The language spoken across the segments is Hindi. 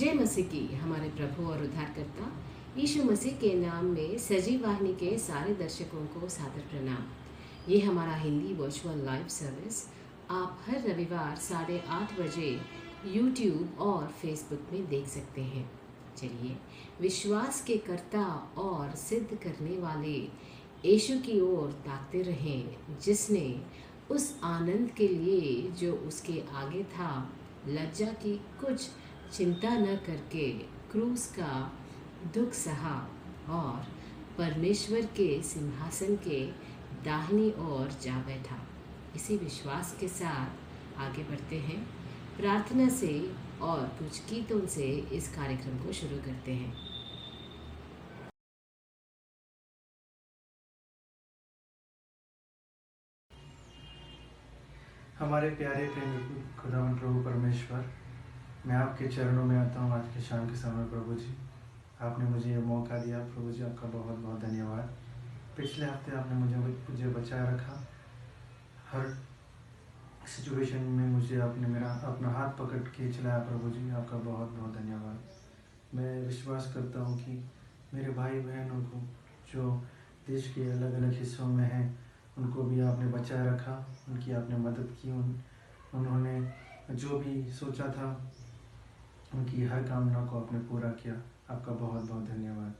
जय मसीह की हमारे प्रभु और उद्धारकर्ता यीशु मसीह के नाम में सजीव वाहिनी के सारे दर्शकों को सादर प्रणाम। ये हमारा हिंदी वर्चुअल लाइव सर्विस आप हर रविवार 8:30 बजे यूट्यूब और फेसबुक में देख सकते हैं। चलिए विश्वास के कर्ता और सिद्ध करने वाले यीशु की ओर ताकते रहें, जिसने उस आनंद के लिए जो उसके आगे था लज्जा की कुछ चिंता न करके क्रूस का दुख सहा और परमेश्वर के सिंहासन के दाहिनी ओर जा बैठा। इसी विश्वास के साथ आगे बढ़ते हैं, प्रार्थना से और कुछ गीतों से इस कार्यक्रम को शुरू करते हैं। हमारे प्यारे प्रेमी खुदावन प्रभु परमेश्वर, मैं आपके चरणों में आता हूँ आज के शाम के समय। प्रभु जी, आपने मुझे ये मौका दिया। प्रभु जी, आपका बहुत बहुत धन्यवाद। पिछले हफ्ते आपने मुझे बचाए रखा। हर सिचुएशन में मुझे आपने मेरा अपना हाथ पकड़ के चलाया। प्रभु जी, आपका बहुत बहुत धन्यवाद। मैं विश्वास करता हूँ कि मेरे भाई बहनों को जो देश के अलग अलग हिस्सों में हैं, उनको भी आपने बचाए रखा, उनकी आपने मदद की। उन्होंने जो भी सोचा था, उनकी हर कामना को आपने पूरा किया। आपका बहुत बहुत धन्यवाद।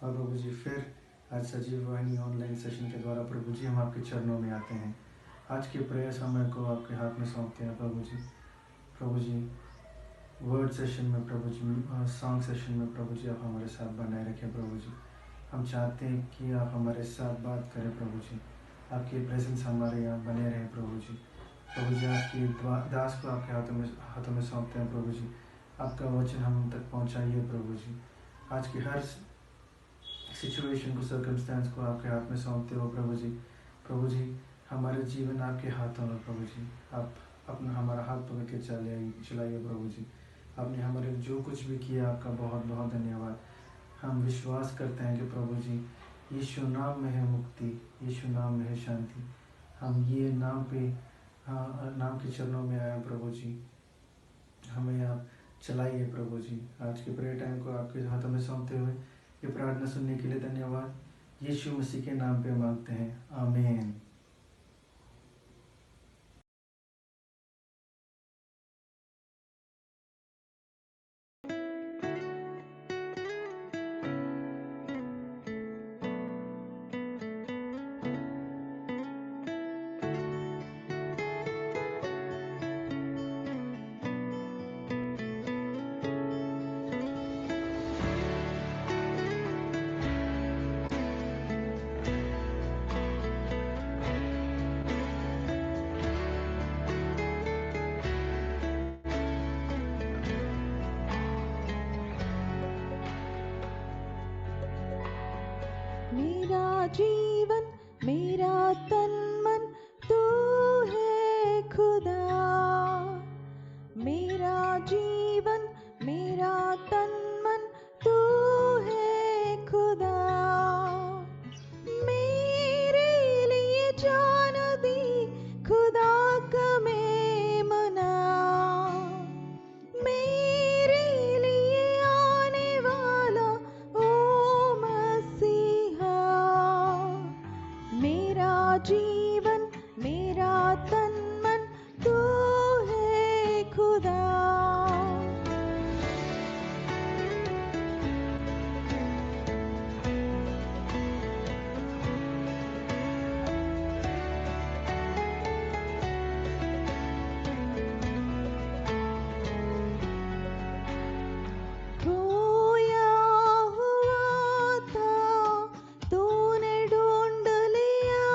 और प्रभु जी, फिर आज सजीव वाहिनी ऑनलाइन सेशन के द्वारा प्रभु जी हम आपके चरणों में आते हैं। आज के प्रेयर समय को आपके हाथ में सौंपते हैं प्रभु जी। प्रभु जी, वर्ड सेशन में प्रभु जी, सॉन्ग सेशन में प्रभु जी आप हमारे साथ बनाए रखें। प्रभु जी, हम चाहते हैं कि आप हमारे साथ बात करें। प्रभु जी, आपकी प्रेजेंस हमारे यहाँ बने रहे। प्रभु जी, प्रभु जी, आपकी दास को आपके हाथों में सौंपते हैं। प्रभु जी, आपका वचन हम तक पहुँचाइए। प्रभु जी, आज की हर सिचुएशन को, सर्कमस्टेंस को आपके हाथ में सौंपते हो। प्रभु जी, प्रभु जी, हमारे जीवन आपके हाथों में। प्रभु जी, आप अपना हमारा हाथ पकड़ के चलाइए। प्रभु जी, आपने हमारे जो कुछ भी किया, आपका बहुत बहुत धन्यवाद। हम विश्वास करते हैं कि प्रभु जी, यीशु नाम में है मुक्ति, यीशु नाम में है शांति। हम ये नाम के चरणों में आए। प्रभु जी, हमें आप चलाइए। प्रभु जी, आज के प्रेयर टाइम को आपके हाथों में सौंपते हुए ये प्रार्थना सुनने के लिए धन्यवाद। यीशु मसीह के नाम पे मांगते हैं, आमीन। मेरा जीवन, मेरा तन मन तू है खुदा। मेरा जीवन, मेरा तन मन तू है खुदा। मेरे लिए जान दी खुदा का मेमना। मेरे लिए आने वाला ओ मसीहा। मेरा जीवन, मेरा तन मन तू है खुदा। खोया हुआ था, तूने ढूंढ लिया।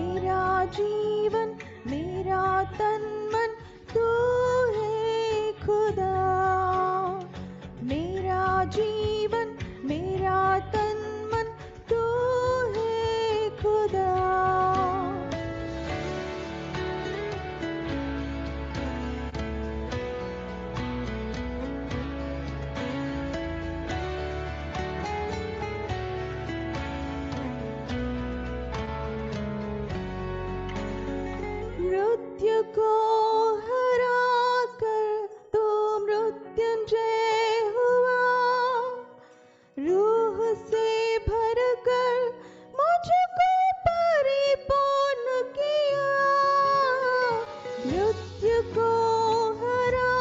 मेरा जीवन मेरा तन मन तू है खुदा। मेरा जीवन मेरा तन मन तू है खुदा। मृत्यु को हरा कर तो मृत्युंजय हुआ। रूह से भर कर मुझको परिपूर्ण किया। मृत्यु को हरा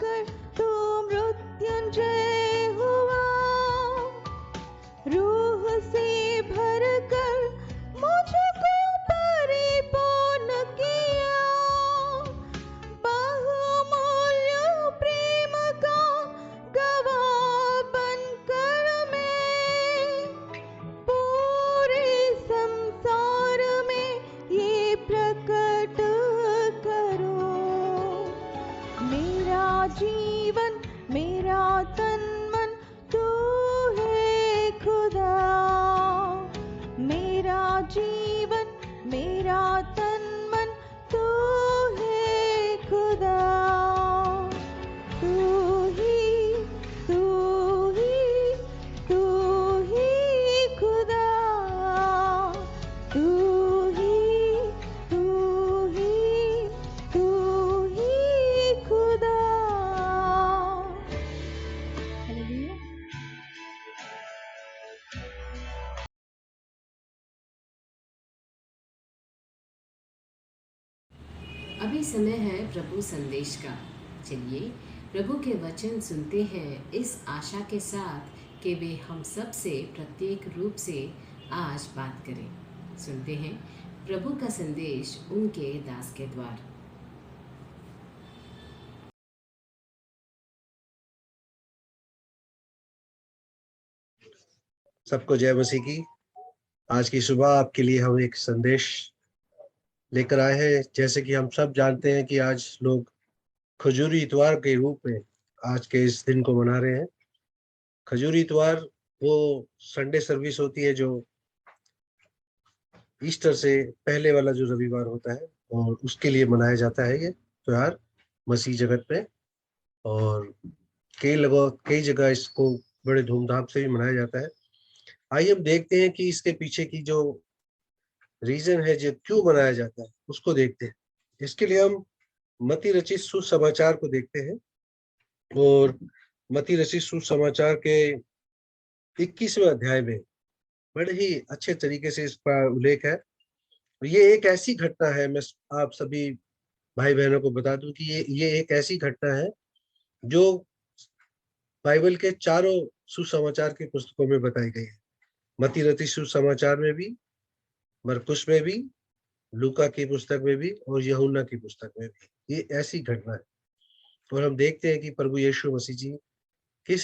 कर तो मृत्युंजय हुआ। रूह से भर कर मुझको परिपूर्ण किया। बहुमूल्य प्रेम का गवाह बनकर मैं पूरे संसार में ये प्रकट करूं। मेरा जीवन मेरा तन मन तू है खुदा। मेरा जीवन मेरा तन मन तू है खुदा। तू ही तू ही तू ही खुदा। तू ही तू ही तू ही खुदा। हालेलुया। अभी समय है प्रभु संदेश का। चलिए प्रभु के वचन सुनते हैं इस आशा के साथ कि वे हम सब से प्रत्येक रूप से आज बात करें। सुनते हैं प्रभु का संदेश उनके दास के द्वार। सबको जय मसीह की। आज की सुबह आपके लिए हम एक संदेश लेकर आए हैं। जैसे कि हम सब जानते हैं कि आज लोग खजूरी इतवार के रूप में आज के इस दिन को मना रहे हैं। खजूरी इतवार वो संडे सर्विस होती है जो ईस्टर से पहले वाला जो रविवार होता है, और उसके लिए मनाया जाता है ये त्योहार मसीह जगत में। और कई जगह इसको बड़े धूमधाम से भी मनाया जाता है। आइए हम देखते हैं कि इसके पीछे की जो रीजन है, जो क्यों मनाया जाता है, उसको देखते हैं। इसके लिए हम मत्ती रचित सुसमाचार को देखते हैं। और मत्ती रचित सुसमाचार के 21वें अध्याय में बड़े ही अच्छे तरीके से इसका उल्लेख है। ये एक ऐसी घटना है, मैं आप सभी भाई बहनों को बता दूं कि ये एक ऐसी घटना है जो बाइबल के चारों सुसमाचार की पुस्तकों में बताई गई है। मत्ती रचित सुसमाचार में भी, मरकुस में भी, लूका की पुस्तक में भी और यूहन्ना की पुस्तक में भी ये ऐसी घटना है। और हम देखते हैं कि प्रभु यीशु मसीह जी किस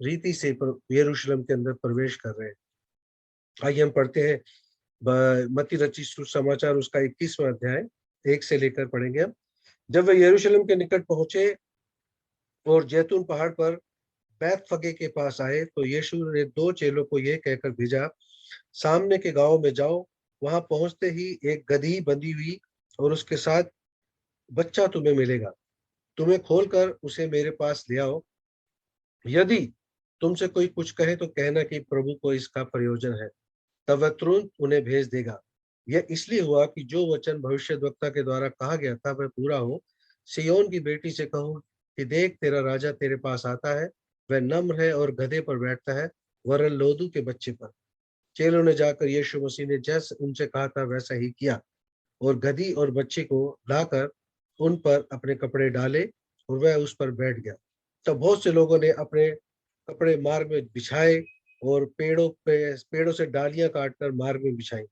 रीति से यरूशलेम के अंदर प्रवेश कर रहे हैं। आइए हम पढ़ते हैं मत्ती रचित सुसमाचार उसका 21वां अध्याय 1 से लेकर पढ़ेंगे हम। जब वे यरूशलेम के निकट पहुंचे और जैतून पहाड़ पर बैतफगे के पास आए तो यीशु ने 2 चेलों को यह कहकर भेजा, सामने के गांव में जाओ। वहां पहुंचते ही एक गदही बंधी हुई और उसके साथ बच्चा तुम्हें मिलेगा। तुम्हें खोलकर उसे मेरे पास ले आओ। यदि तुमसे कोई कुछ कहे तो कहना कि प्रभु को इसका प्रयोजन है, तब वह तुरंत उन्हें भेज देगा। यह इसलिए हुआ कि जो वचन भविष्यद्वक्ता के द्वारा कहा गया था वह पूरा हो। सिय्योन की बेटी से कहो कि देख, तेरा राजा तेरे पास आता है, वह नम्र है और गधे पर बैठता है, वरन लोदू के बच्चे पर। चेलों ने जाकर यीशु मसीह ने जैसे उनसे कहा था वैसा ही किया, और गधी और बच्चे को लाकर उन पर अपने कपड़े डाले और वह उस पर बैठ गया। तब बहुत से लोगों ने अपने कपड़े मार्ग में बिछाए और पेड़ों से डालियां काटकर मार्ग में बिछाई।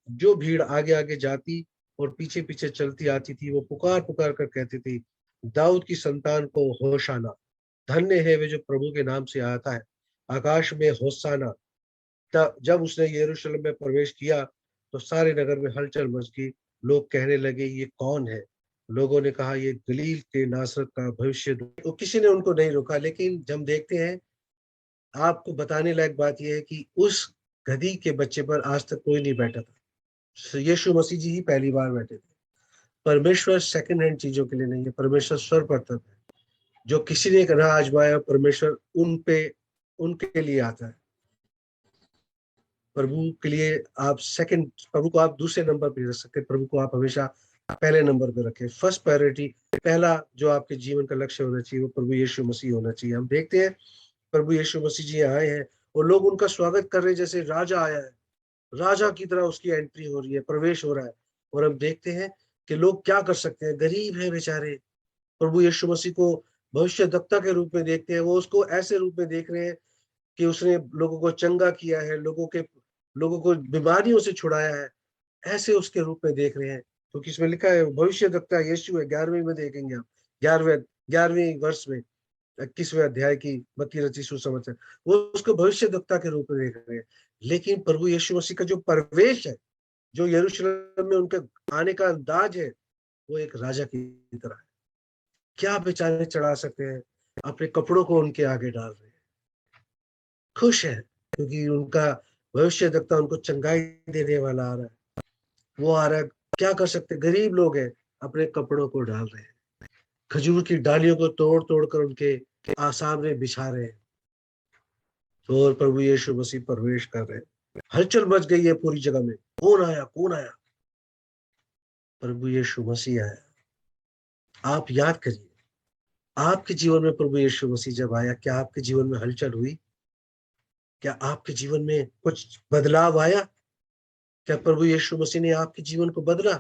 जो भीड़ आगे आगे जाती और पीछे पीछे चलती आती थी, वो पुकार पुकार कर कहती थी, दाऊद की संतान को होशाना, धन्य है वे जो प्रभु के नाम से आता है, आकाश में होसाना। जब उसने यरूशलेम में प्रवेश किया तो सारे नगर में हलचल मच गई। लोग कहने लगे ये कौन है। लोगों ने कहा ये गलील के नासरत का भविष्य। तो किसी ने उनको नहीं रोका। लेकिन जब हम देखते हैं, आपको बताने लायक बात यह है कि उस गधी के बच्चे पर आज तक कोई नहीं बैठा था। यीशु मसीह जी ही पहली बार बैठे थे। परमेश्वर सेकंड हैंड चीजों के लिए नहीं है, परमेश्वर सर्वप्रथम है। जो किसी ने ना आजमाया, परमेश्वर उन पे उनके लिए आता है। प्रभु के लिए आप सेकंड, प्रभु को आप दूसरे नंबर पे रख सकते हैं। प्रभु को आप हमेशा पहले नंबर पे रखें। फर्स्ट प्रायोरिटी, पहला जो आपके जीवन का लक्ष्य होना चाहिए वो प्रभु यीशु मसीह होना चाहिए। हम देखते हैं प्रभु यीशु मसीह जी आए हैं और लोग उनका स्वागत कर रहे हैं जैसे राजा आया है। राजा की तरह उसकी एंट्री हो रही है, प्रवेश हो रहा है। और हम देखते हैं कि लोग क्या कर सकते हैं, गरीब है बेचारे, प्रभु यीशु मसीह को भविष्यद्वक्ता के रूप में देखते हैं। वो उसको ऐसे रूप में देख रहे हैं कि उसने लोगों को चंगा किया है, लोगों को बीमारियों से छुड़ाया है, ऐसे उसके रूप में देख रहे हैं। क्योंकि इसमें लिखा है भविष्यद्वक्ता यीशु है। 11वीं में देखेंगे आप, 11वीं वर्ष में 21वें अध्याय की 32 सुसमाचार, वो उसको भविष्यद्वक्ता के रूप में देख रहे हैं। लेकिन प्रभु यीशु मसीह का जो प्रवेश है, जो यरूशलेम में उनके आने का अंदाज है, वो एक राजा की तरह है। क्या बेचारे चढ़ा सकते हैं, अपने कपड़ों को उनके आगे डाल रहे हैं, खुश है क्योंकि उनका भविष्यद्वक्ता उनको चंगाई देने वाला आ रहा है। वो आ रहा है, क्या कर सकते, गरीब लोग हैं, अपने कपड़ों को डाल रहे हैं, खजूर की डालियों को तोड़ तोड़ कर उनके सामने बिछा रहे हैं। और प्रभु यीशु मसीह प्रवेश कर रहे हैं। हलचल मच गई है पूरी जगह में, कौन आया कौन आया। प्रभु यीशु मसीह आया। आप याद करिए, आपके जीवन में प्रभु यीशु मसीह जब आया, क्या आपके जीवन में हलचल हुई? क्या आपके जीवन में कुछ बदलाव आया? क्या प्रभु यीशु मसीह ने आपके जीवन को बदला?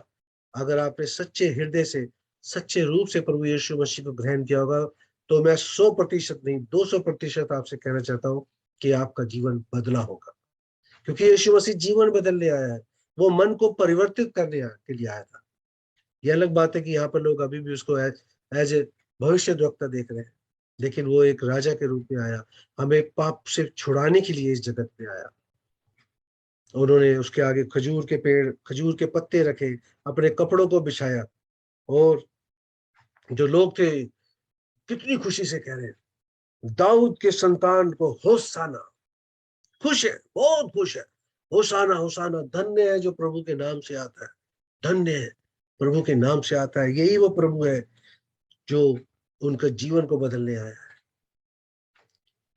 अगर आपने सच्चे हृदय से, सच्चे रूप से प्रभु यीशु मसीह को ग्रहण किया होगा, तो मैं 100% नहीं 200% आपसे कहना चाहता हूं कि आपका जीवन बदला होगा। क्योंकि यीशु मसीह जीवन बदलने आया है, वो मन को परिवर्तित करने के लिए आया था। यह अलग बात है कि यहाँ पर लोग अभी भी उसको एज ए भविष्यद्वक्ता देख रहे हैं, लेकिन वो एक राजा के रूप में आया, हमें पाप से छुड़ाने के लिए इस जगत में आया। उन्होंने उसके आगे खजूर के पेड़, खजूर के पत्ते रखे, अपने कपड़ों को बिछाया, और जो लोग थे कितनी खुशी से कह रहे हैं, दाऊद के संतान को होसाना। खुश है, बहुत खुश है। होसाना होसाना, धन्य है जो प्रभु के नाम से आता है, धन्य है प्रभु के नाम से आता है। यही वो प्रभु है जो उनका जीवन को बदलने आया है।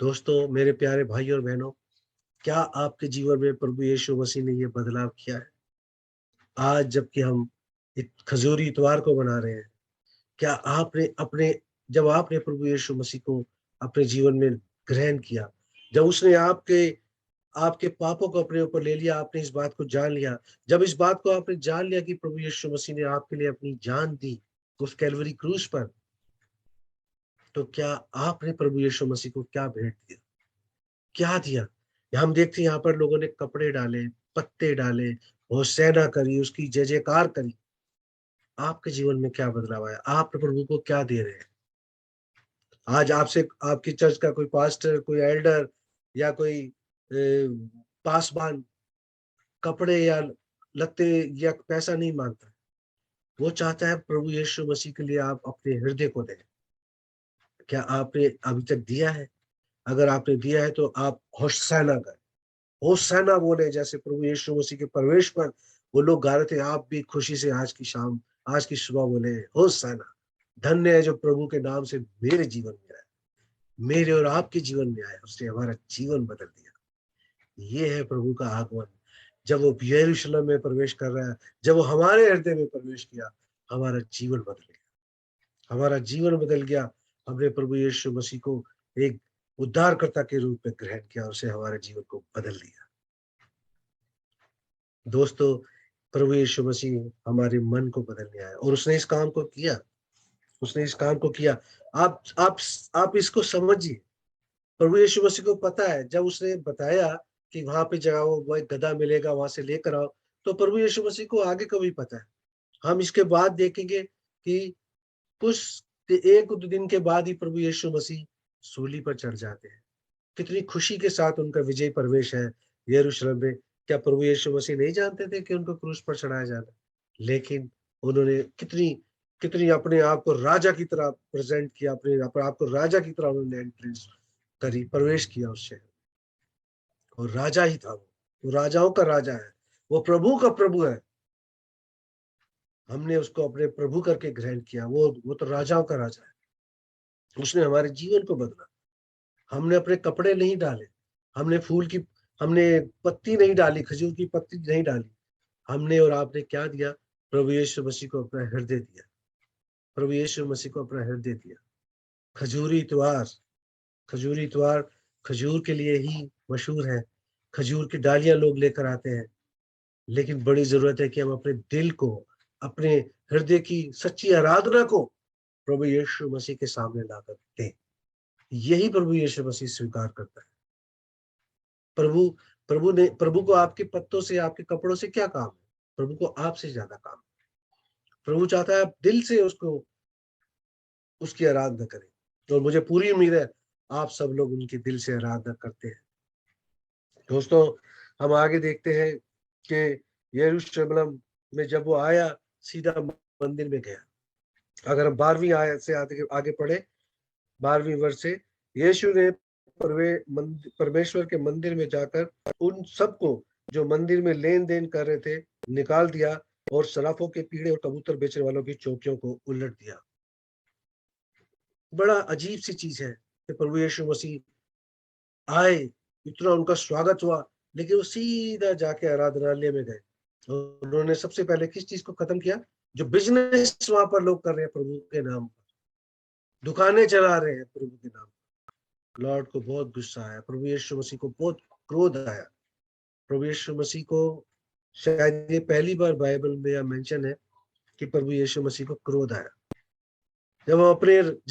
दोस्तों, मेरे प्यारे भाई और बहनों, क्या आपके जीवन में प्रभु यीशु मसीह ने ये बदलाव किया है? आज जबकि हम एक खजूरी इतवार को मना रहे हैं, क्या आपने अपने, जब आपने प्रभु यीशु मसीह को अपने जीवन में ग्रहण किया, जब उसने आपके पापों को अपने ऊपर ले लिया, आपने इस बात को जान लिया, जब इस बात को आपने जान लिया कि प्रभु यीशु मसीह ने आपके लिए अपनी जान दी उस कैलवरी क्रूस पर, तो क्या आपने प्रभु यीशु मसीह को क्या भेंट दिया, क्या दिया? हम देखते हैं यहाँ पर लोगों ने कपड़े डाले, पत्ते डाले, होशाना करी, उसकी जय जयकार करी। आपके जीवन में क्या बदलाव आया? आप प्रभु को क्या दे रहे हैं? आज आपसे आपकी चर्च का कोई पास्टर, कोई एल्डर या कोई पासवान कपड़े या लत्ते या पैसा नहीं मांगता। वो चाहता है प्रभु यीशु मसीह के लिए आप अपने हृदय को दें। क्या आपने अभी तक दिया है? अगर आपने दिया है तो आप होशाना करें, होशाना बोले, जैसे प्रभु यीशु मसीह के प्रवेश पर वो लोग गा रहे थे। आप भी खुशी से आज की शाम, आज की सुबह बोले होशाना। धन्य है जो प्रभु के नाम से मेरे जीवन में आया, मेरे और आपके जीवन में आया, उसने हमारा जीवन बदल दिया। ये है प्रभु का आगमन। जब वो यरूशलेम में प्रवेश कर रहा है, जब वो हमारे हृदय में प्रवेश किया, हमारा जीवन बदल गया, हमारा जीवन बदल गया। हमने प्रभु यीशु मसीह को एक उद्धारकर्ता के रूप में ग्रहण किया, उसे हमारे जीवन को बदल दिया। दोस्तों, प्रभु यीशु मसीह हमारे मन को बदलने आया और उसने इस काम को किया, उसने इस काम को किया। आप इसको समझिए। प्रभु यीशु मसीह को पता है, जब उसने बताया कि वहां पे जाओ, वो एक गधा मिलेगा, वहां से लेकर आओ, तो प्रभु यीशु मसीह को आगे का भी पता है। हम इसके बाद देखेंगे कि कुछ 1-2 दिन के बाद ही प्रभु यीशु मसीह सूली पर चढ़ जाते हैं। कितनी खुशी के साथ उनका विजय प्रवेश है यरूशलेम में। क्या प्रभु यीशु मसीह नहीं जानते थे कि उनको क्रूस पर चढ़ाया जाना? लेकिन उन्होंने कितनी कितनी अपने आप को राजा की तरह प्रेजेंट किया, अपने आप को राजा की तरह उन्होंने एंट्रेंस करी, प्रवेश किया उस शहर। और राजा ही था वो राजाओं का राजा है, वो प्रभु का प्रभु है। हमने उसको अपने प्रभु करके ग्रहण किया। वो तो राजाओं का राजा है। उसने हमारे जीवन को बदला। हमने अपने कपड़े नहीं डाले, हमने पत्ती नहीं डाली, खजूर की पत्ती नहीं डाली। हमने और आपने क्या दिया? प्रभु यीशु मसीह को अपना हृदय दिया। प्रभु यीशु मसीह को अपना हृदय दिया। खजूरी इतवार, खजूरी इतवार खजूर के लिए ही मशहूर है। खजूर की डालियां लोग लेकर आते हैं, लेकिन बड़ी जरूरत है कि हम अपने दिल को, अपने हृदय की सच्ची आराधना को प्रभु यीशु मसीह के सामने लाकर दें। यही प्रभु यीशु मसीह स्वीकार करता है। प्रभु को आपके पत्तों से, आपके कपड़ों से क्या काम है? प्रभु को आपसे ज्यादा काम है। प्रभु चाहता है आप दिल से उसकी आराधना करें। और मुझे पूरी उम्मीद है आप सब लोग उनके दिल से आराधना करते हैं। दोस्तों, हम आगे देखते हैं कि यरूशलेम में जब वो आया, सीधा मंदिर में गया। अगर हम 12वीं आयत से आगे पढ़े, 12वीं वर्ष से, यीशु ने परमेश्वर के मंदिर में जाकर उन सबको जो मंदिर में लेन देन कर रहे थे निकाल दिया और सराफों के पीढ़े और कबूतर बेचने वालों की चौकियों को उलट दिया। बड़ा अजीब सी चीज है कि प्रभु यीशु मसीह आए, इतना उनका स्वागत हुआ, लेकिन वो सीधा जाके आराधनालय में गए। उन्होंने सबसे पहले किस चीज को खत्म किया? जो बिजनेस वहां पर लोग कर रहे हैं प्रभु के नाम पर, दुकानें चला रहे हैं प्रभु के नाम पर। लॉर्ड को बहुत गुस्सा आया, प्रभु यीशु मसीह को बहुत क्रोध आया। प्रभु यीशु मसीह को शायद ये पहली बार बाइबल में यह मेंशन है कि प्रभु यीशु मसीह को क्रोध आया। जब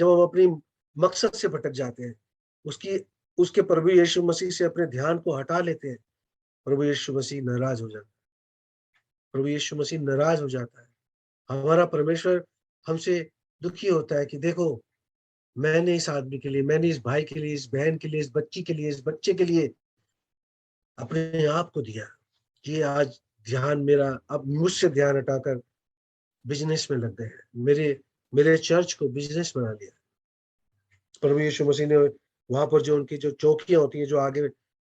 हम अपनी मकसद से भटक जाते हैं, उसके प्रभु यीशु मसीह से अपने ध्यान को हटा लेते हैं, प्रभु यीशु मसीह नाराज हो जाता है। प्रभु यीशु मसीह नाराज हो जाता है। हमारा परमेश्वर हमसे दुखी होता है कि देखो, मैंने इस आदमी के लिए, मैंने इस भाई के लिए, इस बहन के लिए, इस बच्ची के लिए, इस बच्चे के लिए अपने आप को दिया। ये आज ध्यान मेरा अब मुझसे ध्यान हटाकर बिजनेस में लग गए हैं, मेरे चर्च को बिजनेस बना लिया। प्रभु यीशु मसीह ने वहां पर जो उनकी जो चौकियां होती हैं, जो आगे,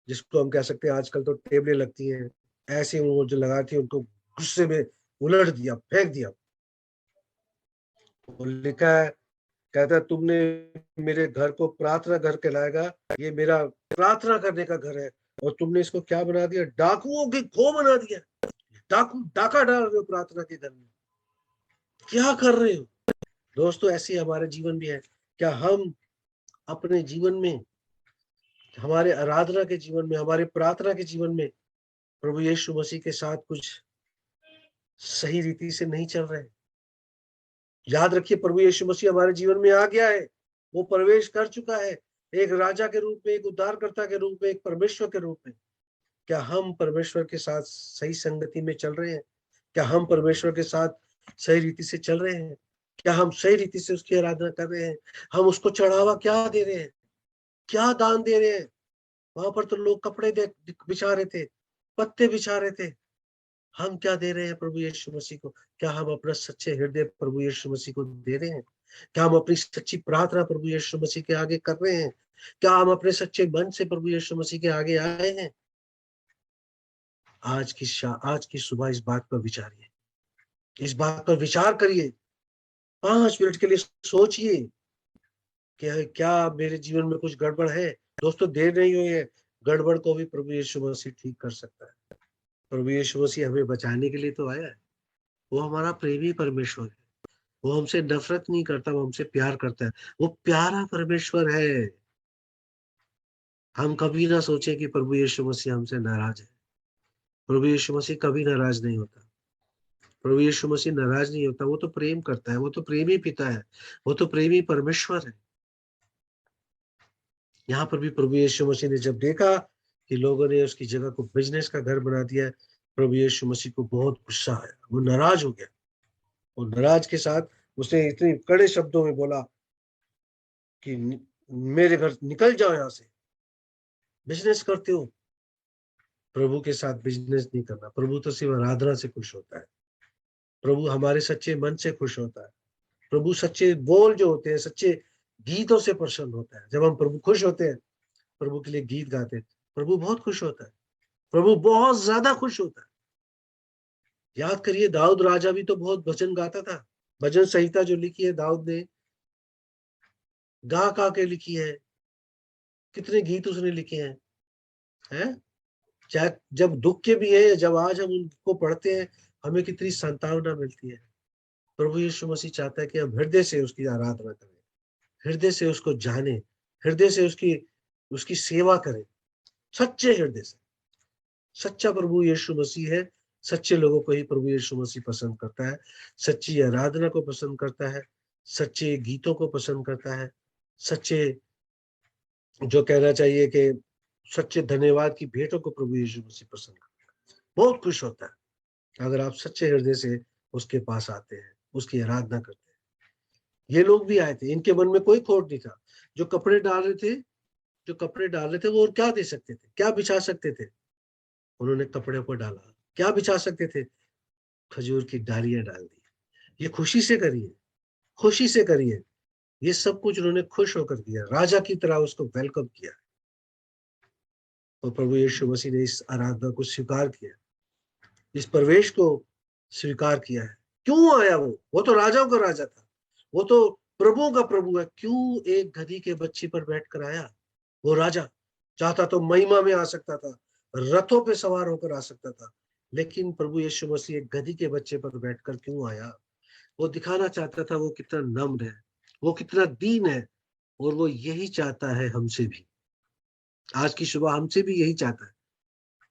जिसको हम कह सकते हैं आजकल तो टेबलें लगती हैं, ऐसे वो जो लगाती है, उनको गुस्से में उलट दिया, फेंक दिया। वो लिखा है, कहता है, तुमने मेरे घर को प्रार्थना घर कहलाएगा, ये मेरा प्रार्थना करने का घर है, और तुमने इसको क्या बना दिया? डाकुओं की खो बना दिया। डाका डाल रहे हो प्रार्थना के घर में, क्या कर रहे हो? दोस्तों, ऐसे हमारे जीवन भी है। क्या हम अपने जीवन में, हमारे आराधना के जीवन में, हमारे प्रार्थना के जीवन में प्रभु यीशु मसीह के साथ कुछ सही रीति से नहीं चल रहे? याद रखिए, प्रभु यीशु मसीह हमारे जीवन में आ गया है, वो प्रवेश कर चुका है, एक राजा के रूप में, एक उद्धारकर्ता के रूप में, एक परमेश्वर के रूप में। क्या हम परमेश्वर के साथ सही संगति में चल रहे हैं? क्या हम परमेश्वर के साथ सही रीति से चल रहे हैं? क्या हम सही रीति से उसकी आराधना कर रहे हैं? हम उसको चढ़ावा क्या दे रहे हैं? क्या दान दे रहे हैं? वहां पर तो लोग कपड़े बिछा रहे थे, पत्ते बिछा रहे थे। हम क्या दे रहे हैं प्रभु यीशु मसीह को? क्या हम अपना सच्चे हृदय प्रभु यीशु मसीह को दे रहे हैं? क्या हम अपनी सच्ची प्रार्थना प्रभु यीशु मसीह के आगे कर रहे हैं? क्या हम अपने सच्चे मन से प्रभु यीशु मसीह के आगे आए हैं? आज की सुबह इस बात पर विचारिए, इस बात पर विचार करिए। 5 मिनट के लिए सोचिए कि क्या मेरे जीवन में कुछ गड़बड़ है? दोस्तों, देर नहीं हुई है, गड़बड़ को भी प्रभु यीशु मसीह ठीक कर सकता है। प्रभु यीशु मसीह हमें बचाने के लिए तो आया है। वो हमारा प्रेमी परमेश्वर है। वो हमसे नफरत नहीं करता, वो हमसे प्यार करता है। वो प्यारा परमेश्वर है। हम कभी ना सोचे कि प्रभु यीशु मसीह हमसे नाराज है। प्रभु यीशु मसीह कभी नाराज नहीं होता। प्रभु यीशु मसीह नाराज नहीं होता। वो तो प्रेम करता है, वो तो प्रेमी पिता है, वो तो प्रेमी परमेश्वर है। यहाँ पर भी प्रभु यीशु मसीह ने जब देखा कि लोगों ने उसकी जगह को बिजनेस का घर बना दिया, प्रभु यीशु मसीह को बहुत गुस्सा आया, वो नाराज हो गया। और नाराज के साथ उसने इतने कड़े शब्दों में बोला कि मेरे घर निकल जाओ, यहाँ से बिजनेस करते हो, प्रभु के साथ बिजनेस नहीं करना। प्रभु तो सिर्फ आराधना से खुश होता है। प्रभु हमारे सच्चे मन से खुश होता है। प्रभु सच्चे बोल जो होते हैं, सच्चे गीतों से प्रसन्न होता है। जब हम प्रभु खुश होते हैं, प्रभु के लिए गीत गाते हैं, प्रभु बहुत खुश होता है। प्रभु बहुत ज्यादा खुश होता है। याद करिए, दाऊद राजा भी तो बहुत भजन गाता था। भजन संहिता जो लिखी है दाऊद ने, गा के लिखी है। कितने गीत उसने लिखे हैं। चाहे जब दुख के भी है, जब आज हम उनको पढ़ते हैं, हमें कितनी सांत्वना मिलती है। प्रभु यीशु मसीह चाहता है कि हम हृदय से उसकी आराधना करें, हृदय से उसको जाने, हृदय से उसकी सेवा करें, सच्चे हृदय से। सच्चा प्रभु यीशु मसीह है। सच्चे लोगों को ही प्रभु यीशु मसीह पसंद करता है। सच्ची आराधना को पसंद करता है, सच्चे गीतों को पसंद करता है, सच्चे, जो कहना चाहिए कि सच्चे धन्यवाद की भेंटों को प्रभु यीशु मसीह पसंद करता है। बहुत खुश होता है अगर आप सच्चे हृदय से उसके पास आते हैं, उसकी आराधना करते हैं। ये लोग भी आए थे, इनके मन में कोई खोट नहीं था। जो कपड़े डाल रहे थे वो और क्या दे सकते थे, क्या बिछा सकते थे? उन्होंने कपड़े को डाला। क्या बिछा सकते थे? खजूर की डालियां डाल दी। ये खुशी से करिए, खुशी से करिए। ये सब कुछ उन्होंने खुश होकर किया, राजा की तरह उसको वेलकम किया। और प्रभु यीशु मसीह ने इस आराधना को स्वीकार किया, इस प्रवेश को स्वीकार किया है। क्यों आया वो तो राजाओं का राजा था, वो तो प्रभुओं का प्रभु है। क्यों एक गधी के बच्चे पर बैठकर आया? वो राजा चाहता तो महिमा में आ सकता था, रथों पे सवार होकर आ सकता था, लेकिन प्रभु यीशु मसीह एक गधी के बच्चे पर बैठकर क्यों आया? वो दिखाना चाहता था वो कितना नम्र है, वो कितना दीन है। और वो यही चाहता है हमसे भी। आज की सुबह हमसे भी यही चाहता है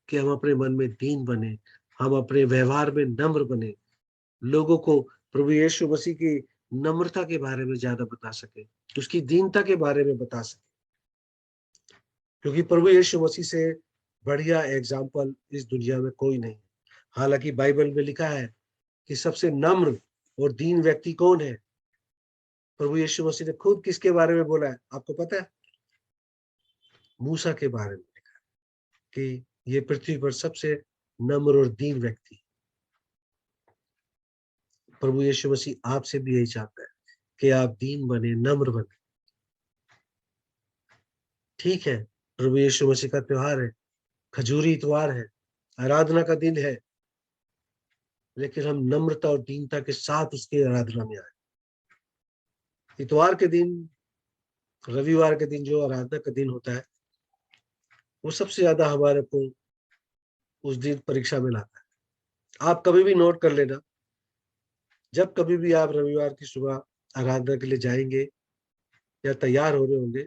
कि हम अपने मन में दीन बने, हम अपने व्यवहार में नम्र बने, लोगों को प्रभु यीशु मसीह की नम्रता के बारे में ज्यादा बता सके, उसकी दीनता के बारे में बता सके। क्योंकि प्रभु यीशु मसीह से बढ़िया एग्जाम्पल इस दुनिया में कोई नहीं। हालांकि बाइबल में लिखा है कि सबसे नम्र और दीन व्यक्ति कौन है? प्रभु यीशु मसीह ने खुद किसके बारे में बोला है, आपको पता है? मूसा के बारे में लिखा है कि ये पृथ्वी पर सबसे नम्र और दीन व्यक्ति। प्रभु यीशु मसीह आपसे भी यही चाहता है कि आप दीन बने, नम्र बने। ठीक है, प्रभु यीशु मसीह का त्योहार है, खजूरी इतवार है, आराधना का दिन है, लेकिन हम नम्रता और दीनता के साथ उसकी आराधना में आए। इतवार के दिन, रविवार के दिन जो आराधना का दिन होता है, वो सबसे ज्यादा हमारे को उस दिन परीक्षा में लाता है। आप कभी भी नोट कर लेना, जब कभी भी आप रविवार की सुबह आराधना के लिए जाएंगे या तैयार हो रहे होंगे,